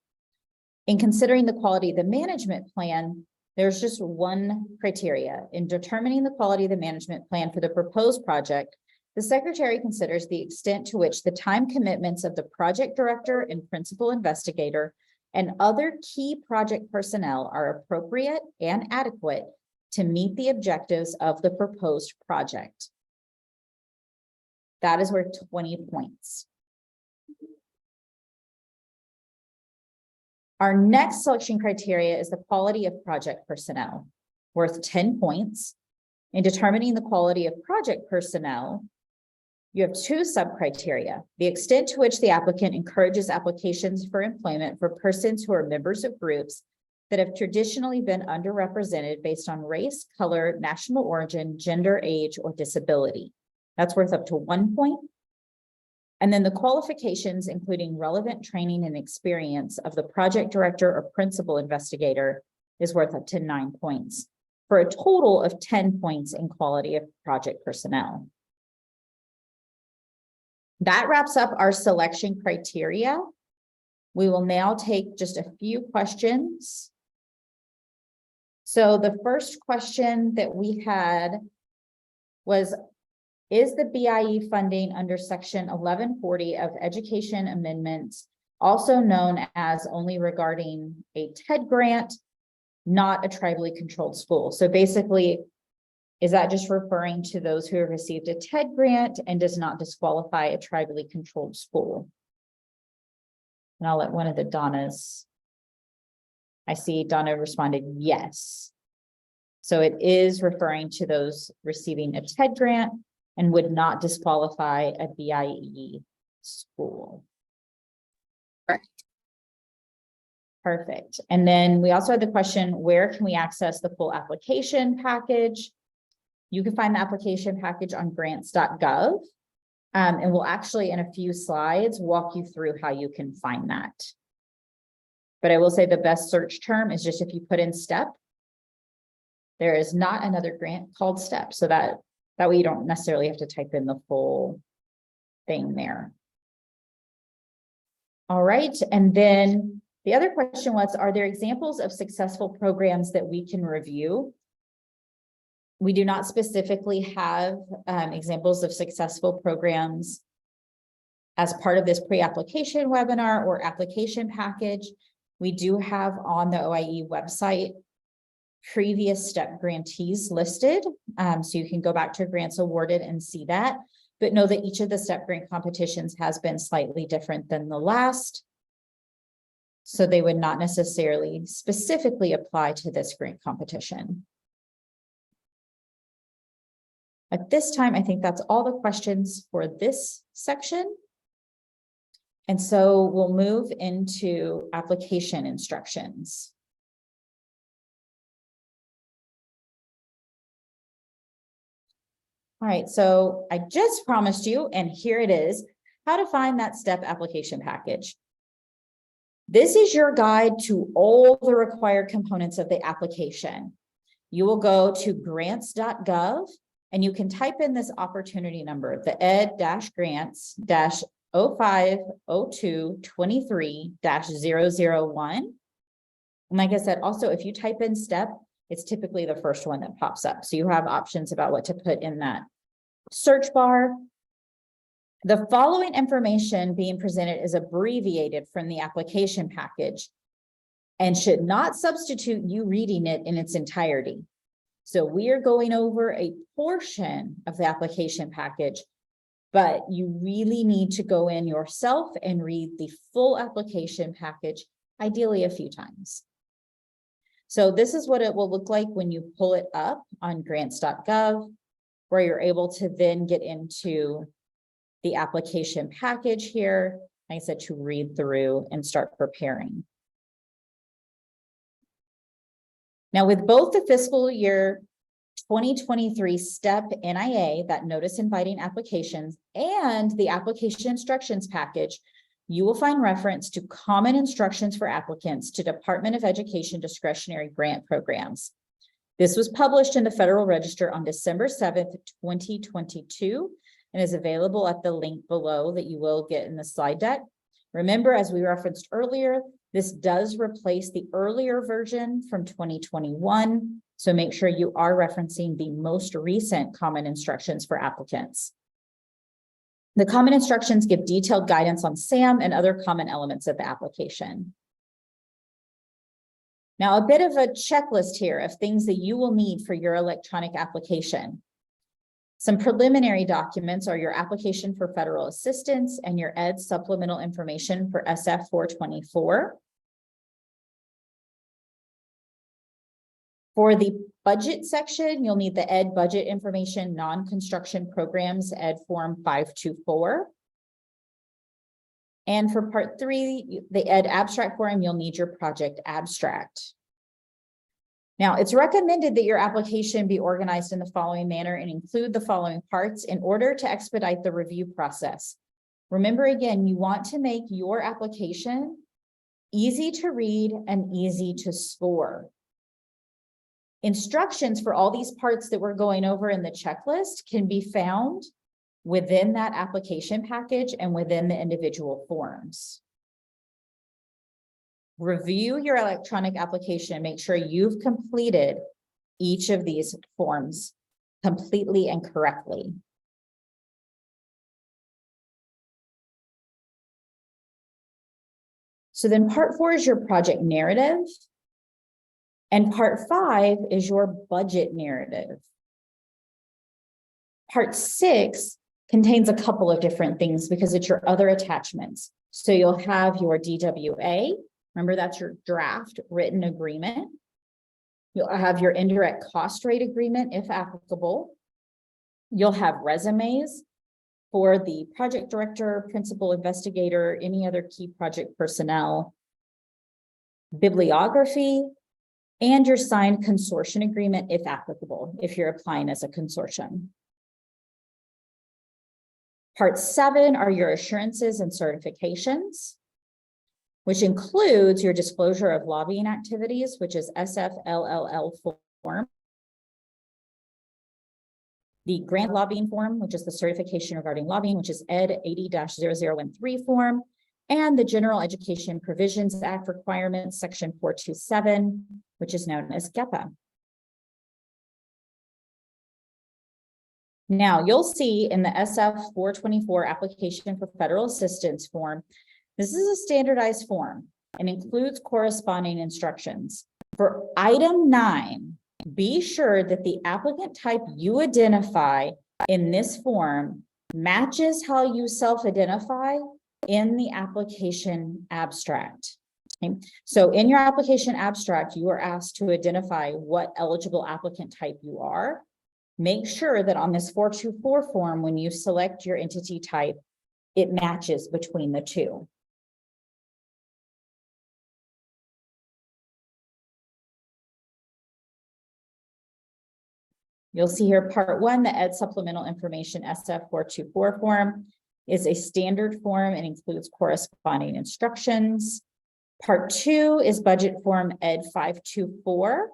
In considering the quality of the management plan, there's just 1 criteria. In determining the quality of the management plan for the proposed project, the secretary considers the extent to which the time commitments of the project director and principal investigator and other key project personnel are appropriate and adequate to meet the objectives of the proposed project. That is worth 20 points. Our next selection criteria is the quality of project personnel, worth 10 points. In determining the quality of project personnel, you have two sub-criteria: the extent to which the applicant encourages applications for employment for persons who are members of groups that have traditionally been underrepresented based on race, color, national origin, gender, age, or disability. That's worth up to 1 point. And then the qualifications, including relevant training and experience of the project director or principal investigator, is worth up to 9 points, for a total of 10 points in quality of project personnel. That wraps up our selection criteria. We will now take just a few questions. So the first question that we had was, is the BIE funding under section 1140 of Education Amendments, also known as only regarding a TED grant, not a tribally controlled school? So basically, is that just referring to those who have received a TED grant and does not disqualify a tribally controlled school? And I'll let one of the Donnas. I see Donna responded yes. So it is referring to those receiving a TED grant and would not disqualify a BIE school. Correct. Perfect. And then we also had the question, where can we access the full application package? You can find the application package on grants.gov. And we'll actually, in a few slides, walk you through how you can find that. But I will say the best search term is just if you put in STEP. There is not another grant called STEP, so that way you don't necessarily have to type in the full thing there. All right, and then the other question was, are there examples of successful programs that we can review? We do not specifically have examples of successful programs as part of this pre-application webinar or application package. We do have on the OIE website previous STEP grantees listed. So you can go back to grants awarded and see that, but know that each of the STEP grant competitions has been slightly different than the last. So they would not necessarily specifically apply to this grant competition. At this time, I think that's all the questions for this section. And so we'll move into application instructions. All right, so I just promised you, and here it is, how to find that STEP application package. This is your guide to all the required components of the application. You will go to grants.gov and you can type in this opportunity number, the ed-grants-050223-001. And like I said, also, if you type in STEP, it's typically the first one that pops up. So you have options about what to put in that search bar. The following information being presented is abbreviated from the application package and should not substitute you reading it in its entirety. So we are going over a portion of the application package, but you really need to go in yourself and read the full application package, ideally a few times. So this is what it will look like when you pull it up on grants.gov, where you're able to then get into the application package here, like I said, to read through and start preparing. Now, with both the fiscal year 2023 STEP NIA, that notice inviting applications, and the application instructions package, you will find reference to common instructions for applicants to Department of Education discretionary grant programs. This was published in the Federal Register on December 7th, 2022, and is available at the link below that you will get in the slide deck. Remember, as we referenced earlier, this does replace the earlier version from 2021. So make sure you are referencing the most recent common instructions for applicants. The common instructions give detailed guidance on SAM and other common elements of the application. Now, a bit of a checklist here of things that you will need for your electronic application. Some preliminary documents are your application for federal assistance and your ED supplemental information for SF 424. For the budget section, you'll need the ED budget information, non-construction programs, ED form 524. And for part 3, the ED abstract form, you'll need your project abstract. Now, it's recommended that your application be organized in the following manner and include the following parts in order to expedite the review process. Remember, again, you want to make your application easy to read and easy to score. Instructions for all these parts that we're going over in the checklist can be found within that application package and within the individual forms. Review your electronic application and make sure you've completed each of these forms completely and correctly. So then part 4 is your project narrative. And part 5 is your budget narrative. Part 6 contains a couple of different things because it's your other attachments. So you'll have your DWA. Remember, that's your draft written agreement. You'll have your indirect cost rate agreement, if applicable. You'll have resumes for the project director, principal investigator, any other key project personnel, bibliography, and your signed consortium agreement, if applicable, if you're applying as a consortium. Part 7 are your assurances and certifications, which includes your disclosure of lobbying activities, which is SFLLL form. The grant lobbying form, which is the certification regarding lobbying, which is ED 80-0013 form, and the General Education Provisions Act requirements, section 427, which is known as GEPA. Now, you'll see in the SF 424 application for federal assistance form, this is a standardized form and includes corresponding instructions. For item 9, be sure that the applicant type you identify in this form matches how you self-identify in the application abstract. Okay. So in your application abstract, you are asked to identify what eligible applicant type you are. Make sure that on this 424 form, when you select your entity type, it matches between the two. You'll see here part 1, the ED supplemental information SF 424 form is a standard form and includes corresponding instructions. Part 2 is budget form ED 524.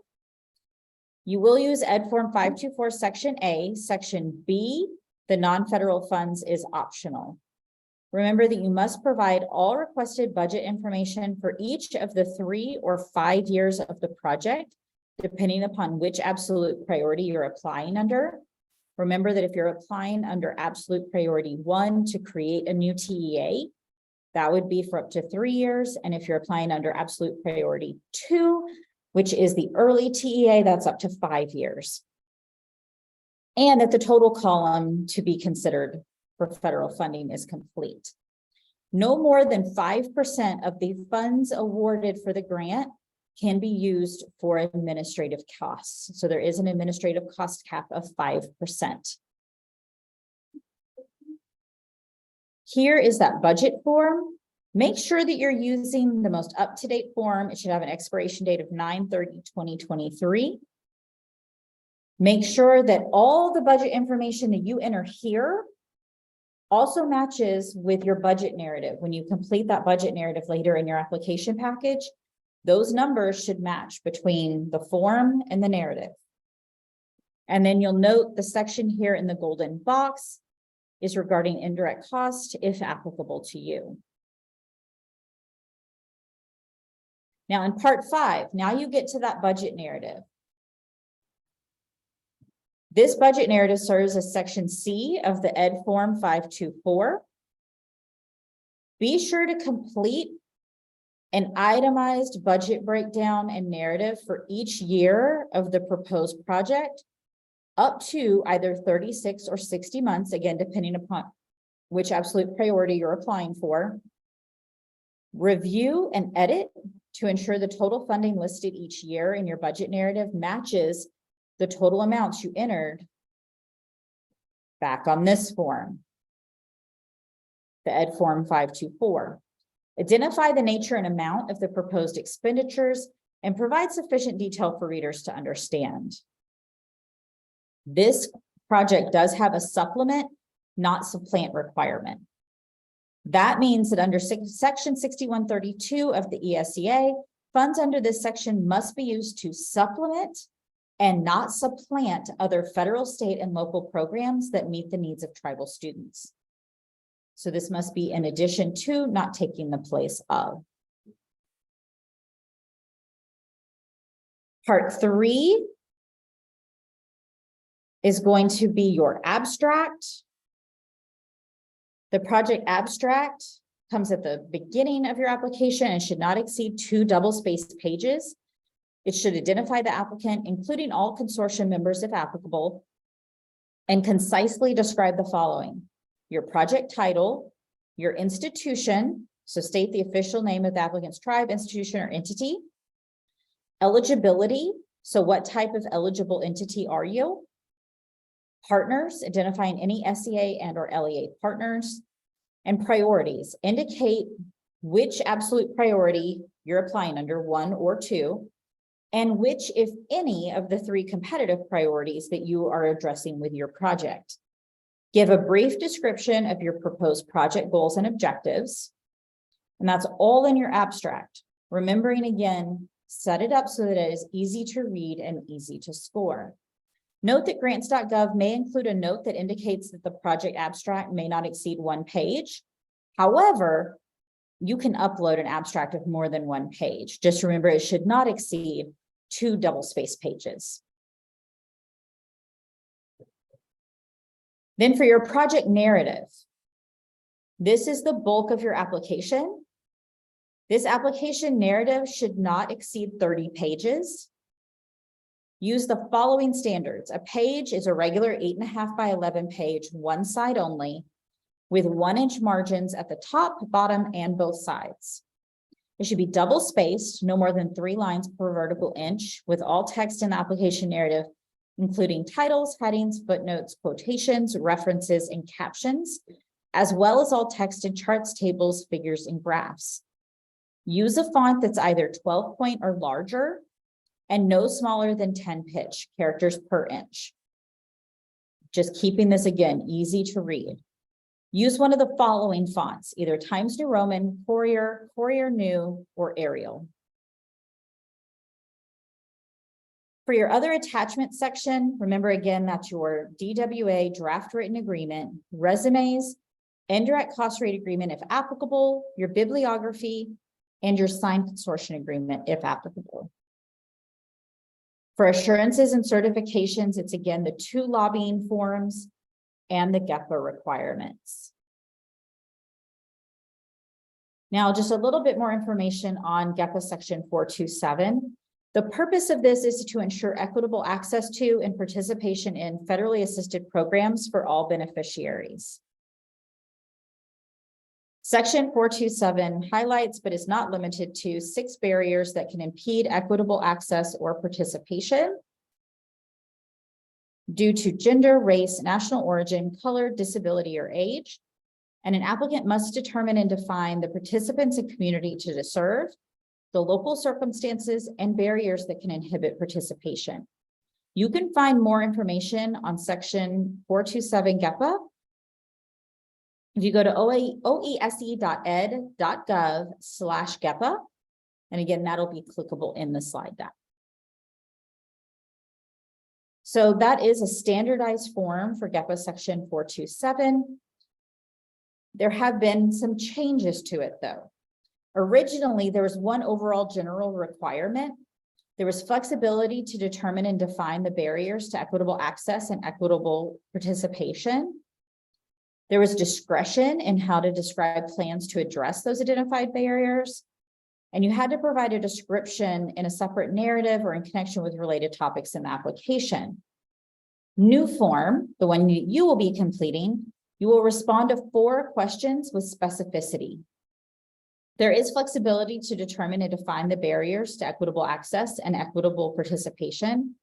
You will use ED form 524 section A. Section B, the non-federal funds, is optional. Remember that you must provide all requested budget information for each of the 3 or 5 years of the project, depending upon which absolute priority you're applying under. Remember that if you're applying under absolute priority 1 to create a new TEA, that would be for up to 3 years. And if you're applying under absolute priority 2, which is the early TEA, that's up to 5 years. And that the total column to be considered for federal funding is complete. No more than 5% of the funds awarded for the grant can be used for administrative costs. So there is an administrative cost cap of 5%. Here is that budget form. Make sure that you're using the most up-to-date form. It should have an expiration date of 9/30/2023. Make sure that all the budget information that you enter here also matches with your budget narrative. When you complete that budget narrative later in your application package, those numbers should match between the form and the narrative. And then you'll note the section here in the golden box is regarding indirect cost, if applicable to you. Now in part 5, now you get to that budget narrative. This budget narrative serves as section C of the ED form 524. Be sure to complete an itemized budget breakdown and narrative for each year of the proposed project, up to either 36 or 60 months, again, depending upon which absolute priority you're applying for. Review and edit to ensure the total funding listed each year in your budget narrative matches the total amounts you entered back on this form, the Ed Form 524. Identify the nature and amount of the proposed expenditures and provide sufficient detail for readers to understand. This project does have a supplement, not supplant requirement. That means that under section 6132 of the ESEA, funds under this section must be used to supplement and not supplant other federal, state, and local programs that meet the needs of tribal students. So this must be in addition to, not taking the place of. Part 3 is going to be your abstract. The project abstract comes at the beginning of your application and should not exceed 2 double-spaced pages. It should identify the applicant, including all consortium members if applicable, and concisely describe the following: your project title, your institution, so state the official name of the applicant's tribe, institution, or entity. Eligibility, so what type of eligible entity are you? Partners, identifying any SEA and or LEA partners. And priorities, indicate which absolute priority you're applying under, 1 or 2, and which, if any, of the 3 competitive priorities that you are addressing with your project. Give a brief description of your proposed project goals and objectives. And that's all in your abstract. Remembering again, set it up so that it is easy to read and easy to score. Note that grants.gov may include a note that indicates that the project abstract may not exceed 1 page. However, you can upload an abstract of more than 1 page. Just remember, it should not exceed 2 double-spaced pages. Then for your project narrative, this is the bulk of your application. This application narrative should not exceed 30 pages. Use the following standards. A page is a regular 8.5 by 11 page, one side only, with 1-inch margins at the top, bottom, and both sides. It should be double spaced, no more than 3 lines per vertical inch, with all text in the application narrative, including titles, headings, footnotes, quotations, references, and captions, as well as all text in charts, tables, figures, and graphs. Use a font that's either 12 point or larger, and no smaller than 10 pitch characters per inch. Just keeping this, again, easy to read. Use one of the following fonts, either Times New Roman, Courier, Courier New, or Arial. For your other attachment section, remember again, that's your DWA draft written agreement, resumes, indirect cost rate agreement if applicable, your bibliography, and your signed consortium agreement if applicable. For assurances and certifications, it's again the 2 lobbying forms and the GEPA requirements. Now, just a little bit more information on GEPA section 427. The purpose of this is to ensure equitable access to and participation in federally assisted programs for all beneficiaries. Section 427 highlights, but is not limited to, 6 barriers that can impede equitable access or participation due to gender, race, national origin, color, disability, or age. And an applicant must determine and define the participants and community to serve, the local circumstances, and barriers that can inhibit participation. You can find more information on section 427 GEPA. If you go to oese.ed.gov/GEPA, and again, that'll be clickable in the slide deck. So that is a standardized form for GEPA section 427. There have been some changes to it though. Originally, there was one overall general requirement. There was flexibility to determine and define the barriers to equitable access and equitable participation. There was discretion in how to describe plans to address those identified barriers. And you had to provide a description in a separate narrative or in connection with related topics in the application. New form, the one you will be completing, you will respond to 4 questions with specificity. There is flexibility to determine and define the barriers to equitable access and equitable participation.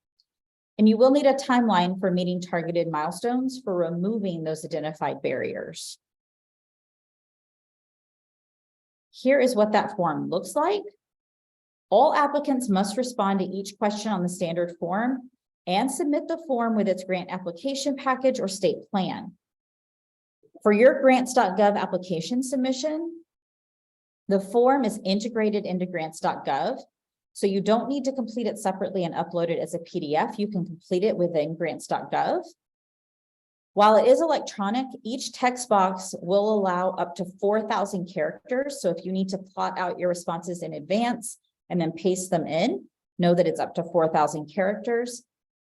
And you will need a timeline for meeting targeted milestones for removing those identified barriers. Here is what that form looks like. All applicants must respond to each question on the standard form and submit the form with its grant application package or state plan. For your grants.gov application submission, the form is integrated into grants.gov, so you don't need to complete it separately and upload it as a PDF. You can complete it within grants.gov. While it is electronic, each text box will allow up to 4,000 characters. So if you need to plot out your responses in advance and then paste them in, know that it's up to 4,000 characters.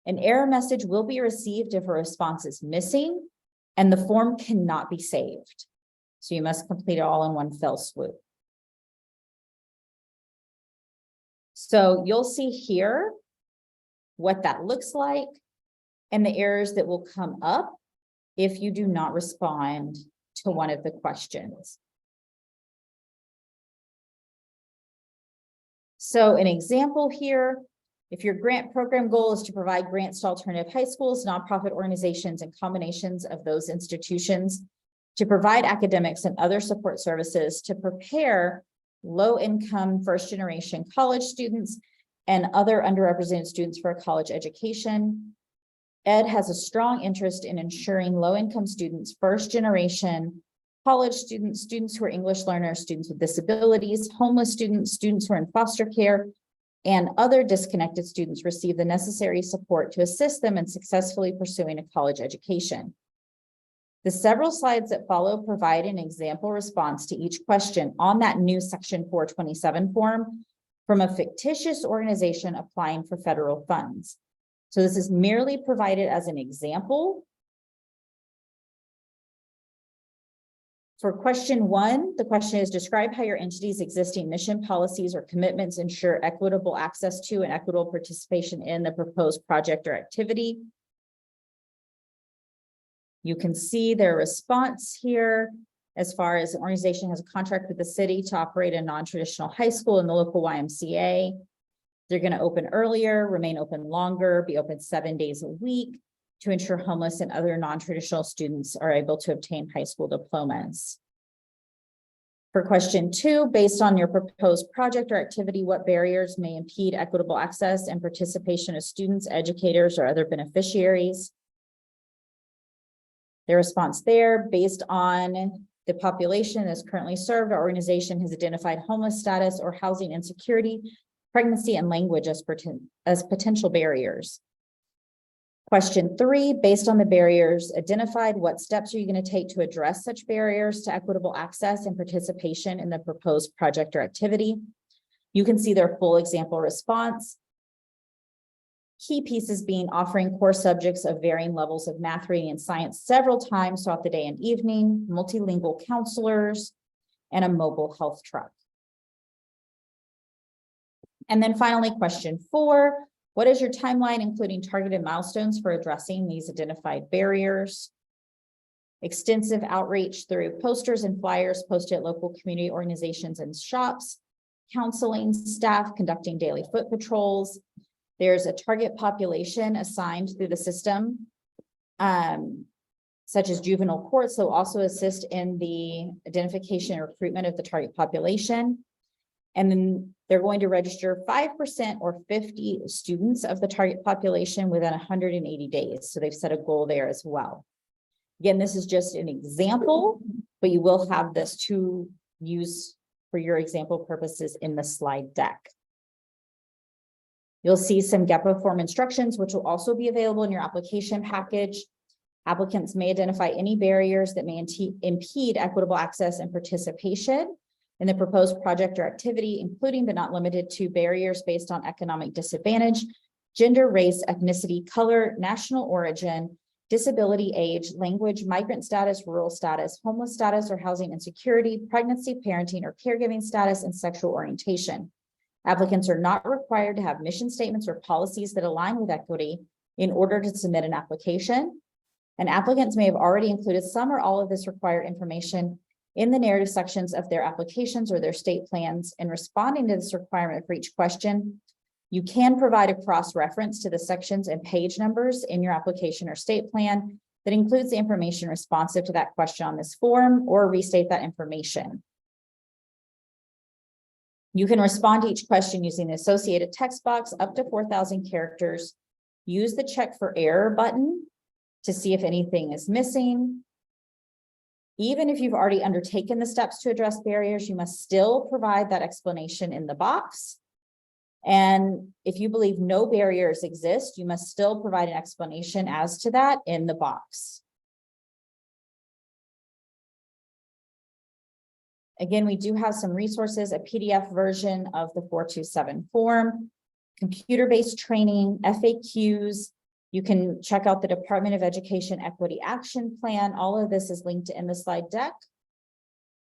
An error message will be received if a response is missing and the form cannot be saved. So you must complete it all in one fell swoop. So you'll see here what that looks like and the errors that will come up if you do not respond to one of the questions. So an example here, if your grant program goal is to provide grants to alternative high schools, nonprofit organizations, and combinations of those institutions to provide academics and other support services to prepare low-income first-generation college students and other underrepresented students for a college education. Ed has a strong interest in ensuring low-income students, first-generation college students, students who are English learners, students with disabilities, homeless students, students who are in foster care, and other disconnected students receive the necessary support to assist them in successfully pursuing a college education. The several slides that follow provide an example response to each question on that new Section 427 form from a fictitious organization applying for federal funds. So this is merely provided as an example. For question 1, the question is describe how your entity's existing mission, policies, or commitments ensure equitable access to and equitable participation in the proposed project or activity. You can see their response here as far as the organization has a contract with the city to operate a non-traditional high school in the local YMCA. They're going to open earlier, remain open longer, be open 7 days a week to ensure homeless and other non-traditional students are able to obtain high school diplomas. For question 2, based on your proposed project or activity, what barriers may impede equitable access and participation of students, educators, or other beneficiaries? Their response there, based on the population that's currently served, our organization has identified homeless status or housing insecurity, pregnancy, and language as potential barriers. Question 3, based on the barriers identified, what steps are you going to take to address such barriers to equitable access and participation in the proposed project or activity? You can see their full example response. Key pieces being offering core subjects of varying levels of math, reading, and science several times throughout the day and evening, multilingual counselors, and a mobile health truck. And then finally, question 4, what is your timeline, including targeted milestones for addressing these identified barriers? Extensive outreach through posters and flyers posted at local community organizations and shops, counseling staff conducting daily foot patrols. There's a target population assigned through the system, such as juvenile courts, so also assist in the identification and recruitment of the target population. And then they're going to register 5% or 50 students of the target population within 180 days. So they've set a goal there as well. Again, this is just an example, but you will have this to use for your example purposes in the slide deck. You'll see some GEPA form instructions, which will also be available in your application package. Applicants may identify any barriers that may impede equitable access and participation in the proposed project or activity, including but not limited to barriers based on economic disadvantage, gender, race, ethnicity, color, national origin, disability, age, language, migrant status, rural status, homeless status, or housing insecurity, pregnancy, parenting, or caregiving status, and sexual orientation. Applicants are not required to have mission statements or policies that align with equity in order to submit an application. And applicants may have already included some or all of this required information in the narrative sections of their applications or their state plans. In responding to this requirement for each question, you can provide a cross-reference to the sections and page numbers in your application or state plan that includes the information responsive to that question on this form, or restate that information. You can respond to each question using the associated text box up to 4,000 characters. Use the check for error button to see if anything is missing. Even if you've already undertaken the steps to address barriers, you must still provide that explanation in the box. And if you believe no barriers exist, you must still provide an explanation as to that in the box. Again, we do have some resources, a PDF version of the 427 form, computer-based training, FAQs. You can check out the Department of Education Equity Action Plan. All of this is linked in the slide deck.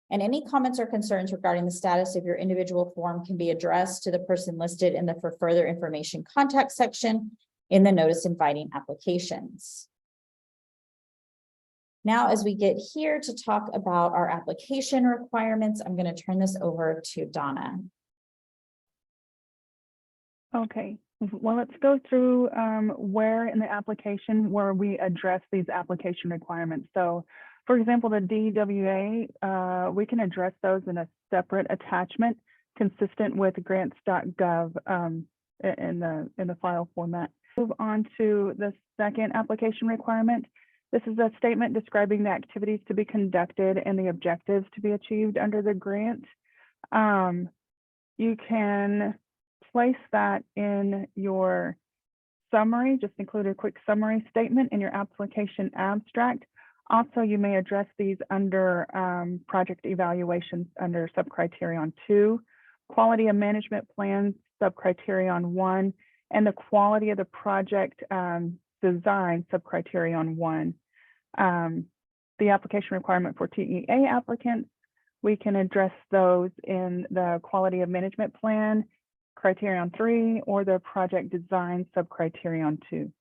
And any comments or concerns regarding the status of your individual form can be addressed to the person listed in the for further information contact section in the notice inviting applications. Now, as we get here to talk about our application requirements, I'm going to turn this over to Donna. Okay, well, let's go through where in the application where we address these application requirements. So, for example, the DWA, we can address those in a separate attachment consistent with grants.gov in the file format. Move on to the second application requirement. This is a statement describing the activities to be conducted and the objectives to be achieved under the grant. You can place that in your summary, just include a quick summary statement in your application abstract. Also, you may address these under project evaluations under subcriterion 2, quality of management plans, subcriterion 1, and the quality of the project design, subcriterion 1. The application requirement for TEA applicants, we can address those in the quality of management plan, criterion 3, or the project design, subcriterion 2.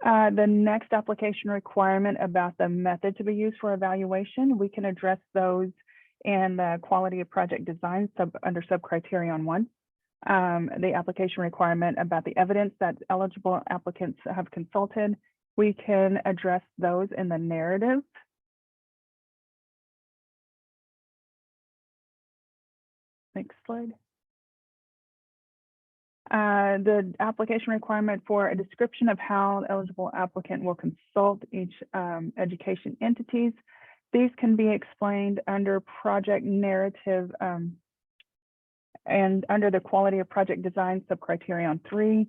The next application requirement about the method to be used for evaluation, we can address those in the quality of project design under subcriterion 1. The application requirement about the evidence that eligible applicants have consulted, we can address those in the narrative. Next slide. The application requirement for a description of how the eligible applicant will consult each education entities. These can be explained under project narrative and under the quality of project design subcriterion 3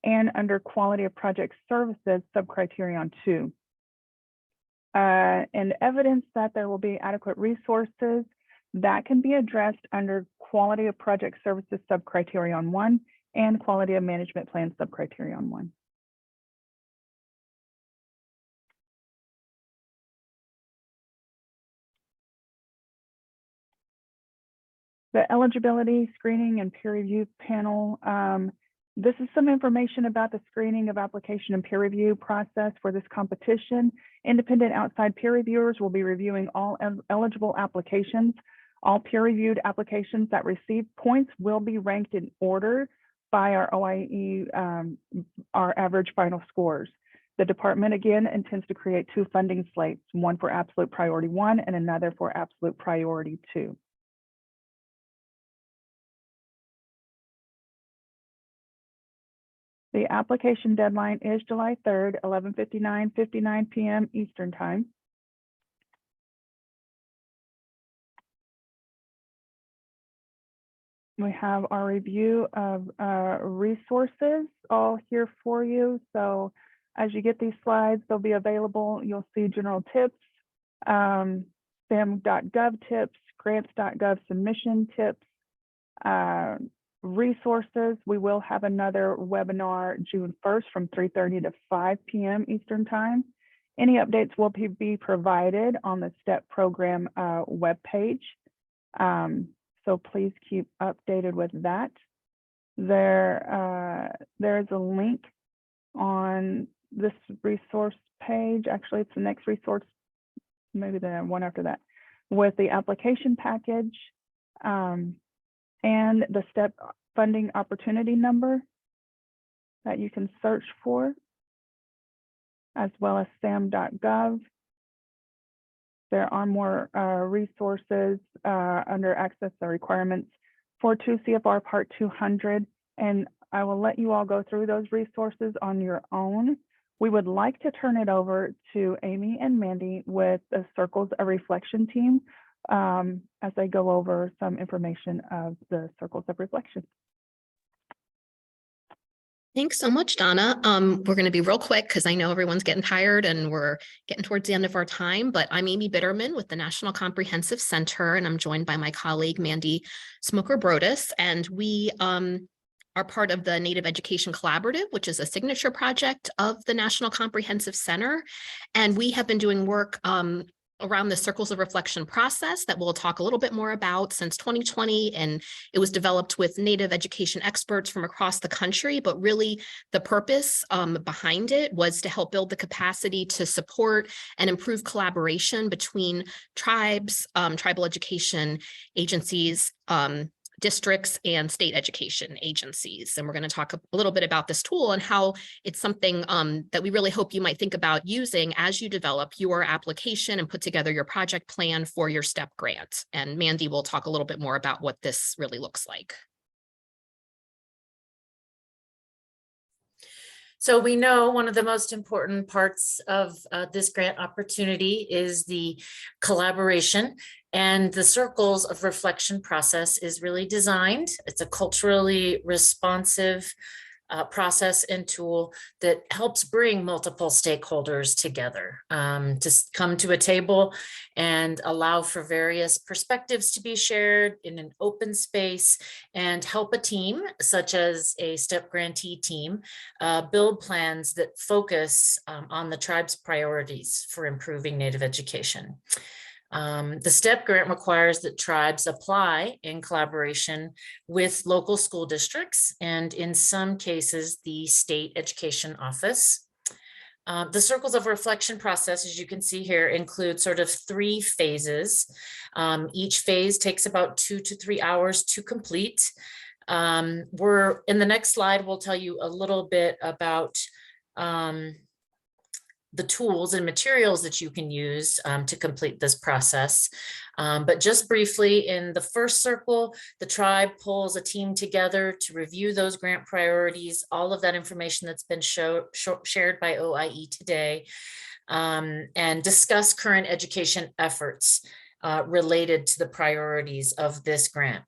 and under quality of project services subcriterion 2. And evidence that there will be adequate resources that can be addressed under quality of project services subcriterion 1 and quality of management plan subcriterion 1. The eligibility, screening, and peer review panel. This is some information about the screening of application and peer review process for this competition. Independent outside peer reviewers will be reviewing all eligible applications. All peer-reviewed applications that receive points will be ranked in order by our OIE, our average final scores. The department, again, intends to create 2 funding slates, one for absolute priority 1 and another for absolute priority 2. The application deadline is July 3rd, 11:59 p.m. Eastern Time. We have our review of resources all here for you. So as you get these slides, they'll be available. You'll see general tips, SAM.gov tips, grants.gov submission tips, resources, we will have another webinar June 1st from 3:30 to 5 p.m. Eastern Time. Any updates will be provided on the STEP program webpage. So please keep updated with that. There's a link on this resource page. Actually, it's the next resource, maybe the one after that, with the application package and the STEP funding opportunity number that you can search for, as well as sam.gov. There are more resources under access the requirements for 2 CFR Part 200, and I will let you all go through those resources on your own. We would like to turn it over to Amy and Mandy with the Circles of Reflection team as they go over some information of the Circles of Reflection. Thanks so much, Donna. We're going to be real quick because I know everyone's getting tired and we're getting towards the end of our time, but I'm Amy Bitterman with the National Comprehensive Center, and I'm joined by my colleague, Mandy Smoker-Brodus, and we are part of the Native Education Collaborative, which is a signature project of the National Comprehensive Center. And we have been doing work around the Circles of Reflection process that we'll talk a little bit more about since 2020. And it was developed with Native education experts from across the country, but really the purpose behind it was to help build the capacity to support and improve collaboration between tribes, tribal education agencies, districts, and state education agencies. And we're going to talk a little bit about this tool and how it's something that we really hope you might think about using as you develop your application and put together your project plan for your STEP grant. And Mandy will talk a little bit more about what this really looks like. So we know one of the most important parts of this grant opportunity is the collaboration, and the Circles of Reflection process is really designed. It's a culturally responsive process and tool that helps bring multiple stakeholders together to come to a table and allow for various perspectives to be shared in an open space and help a team, such as a STEP grantee team, build plans that focus on the tribe's priorities for improving Native education. The STEP grant requires that tribes apply in collaboration with local school districts and in some cases, the state education office. The Circles of Reflection process, as you can see here, includes sort of 3 phases. Each phase takes about 2 to 3 hours to complete. We're in the next slide, we'll tell you a little bit about the tools and materials that you can use to complete this process. But just briefly, in the first circle, the tribe pulls a team together to review those grant priorities, all of that information that's been shared by OIE today, and discuss current education efforts related to the priorities of this grant.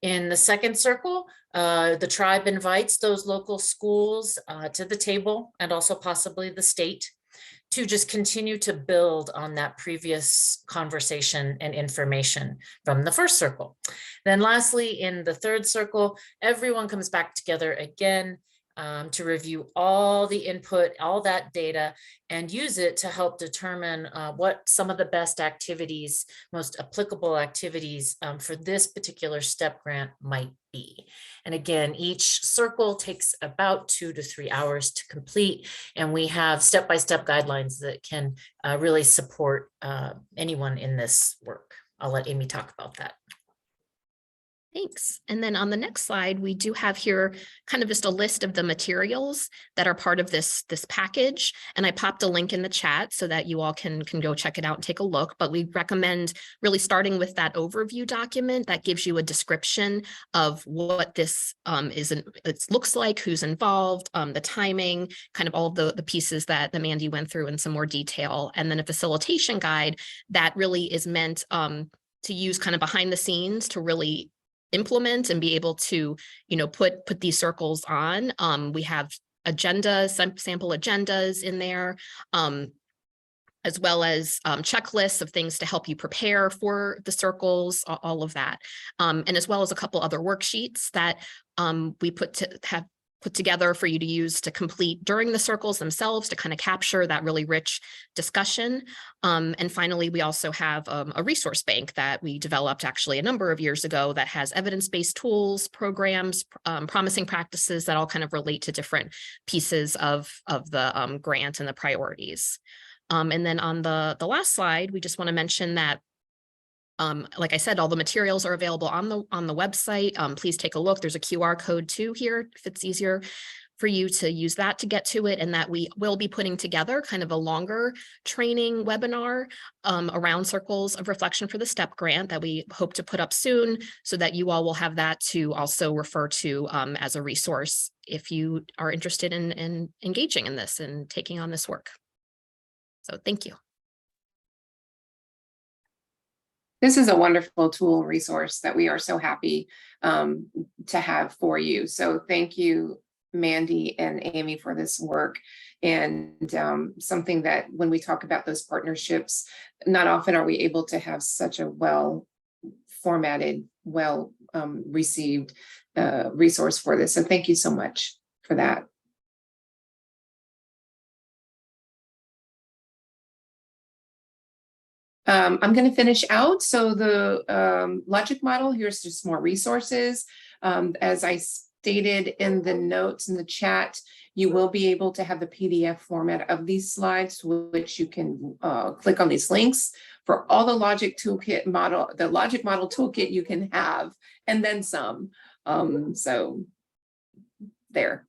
In the second circle, the tribe invites those local schools to the table, and also possibly the state, to just continue to build on that previous conversation and information from the first circle. Then lastly, in the third circle, everyone comes back together again to review all the input, all that data, and use it to help determine what some of the best activities, most applicable activities for this particular STEP grant might be. And again, each circle takes about 2 to 3 hours to complete, and we have step-by-step guidelines that can really support anyone in this work. I'll let Amy talk about that. Thanks. And then on the next slide, we do have here kind of just a list of the materials that are part of this package. And I popped a link in the chat so that you all can go check it out and take a look. But we recommend really starting with that overview document that gives you a description of what this it looks like, who's involved, the timing, kind of all of the pieces that Mandy went through in some more detail. And then a facilitation guide that really is meant to use kind of behind the scenes to really implement and be able to, put these circles on. We have agendas, sample agendas in there. as well as checklists of things to help you prepare for the circles, all of that. And as well as a couple other worksheets that we have put together for you to use to complete during the circles themselves to kind of capture that really rich discussion. And finally, we also have a resource bank that we developed actually a number of years ago that has evidence-based tools, programs, promising practices that all kind of relate to different pieces of the grant and the priorities. And then on the last slide, we just want to mention that like I said, all the materials are available on the website. Please take a look. There's a QR code too here if it's easier for you to use that to get to it, and that we will be putting together kind of a longer training webinar around circles of reflection for the STEP grant that we hope to put up soon, so that you all will have that to also refer to as a resource if you are interested in engaging in this and taking on this work. So thank you. This is a wonderful tool resource that we are so happy to have for you. So thank you, Mandy and Amy, for this work. And something that when we talk about those partnerships, not often are we able to have such a well formatted, well received resource for this. So thank you so much for that. I'm going to finish out. So the logic model, here's just more resources. As I stated in the notes in the chat, you will be able to have the PDF format of these slides, which you can click on these links for all the logic toolkit model, the logic model toolkit you can have, and then some. So there.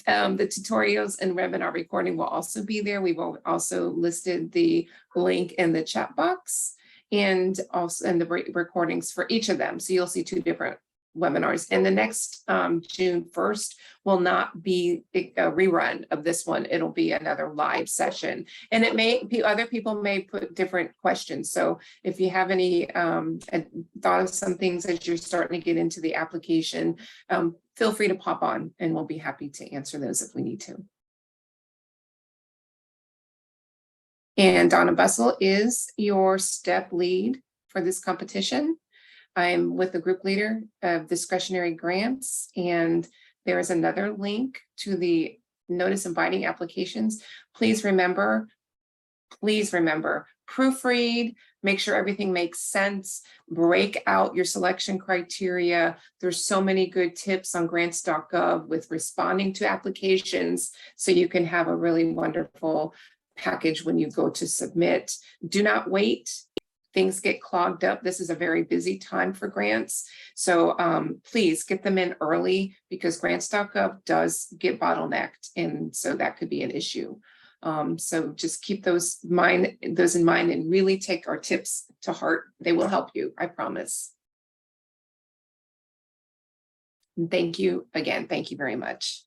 The tutorials and webinar recording will also be there. We've also listed the link in the chat box and also in the recordings for each of them. So you'll see 2 different webinars. And the next June 1st will not be a rerun of this one. It'll be another live session. And it may be other people may put different questions. So if you have any thought of some things as you're starting to get into the application, feel free to pop on and we'll be happy to answer those if we need to. And Donna Bussell is your STEP lead for this competition. I'm with the group leader of discretionary grants, and there is another link to the notice inviting applications. Please remember, proofread, make sure everything makes sense, break out your selection criteria. There's so many good tips on grants.gov with responding to applications, so you can have a really wonderful package when you go to submit. Do not wait. Things get clogged up. This is a very busy time for grants. So please get them in early, because grants.gov does get bottlenecked. And so that could be an issue. So just keep those in mind and really take our tips to heart. They will help you, I promise. And thank you again. Thank you very much.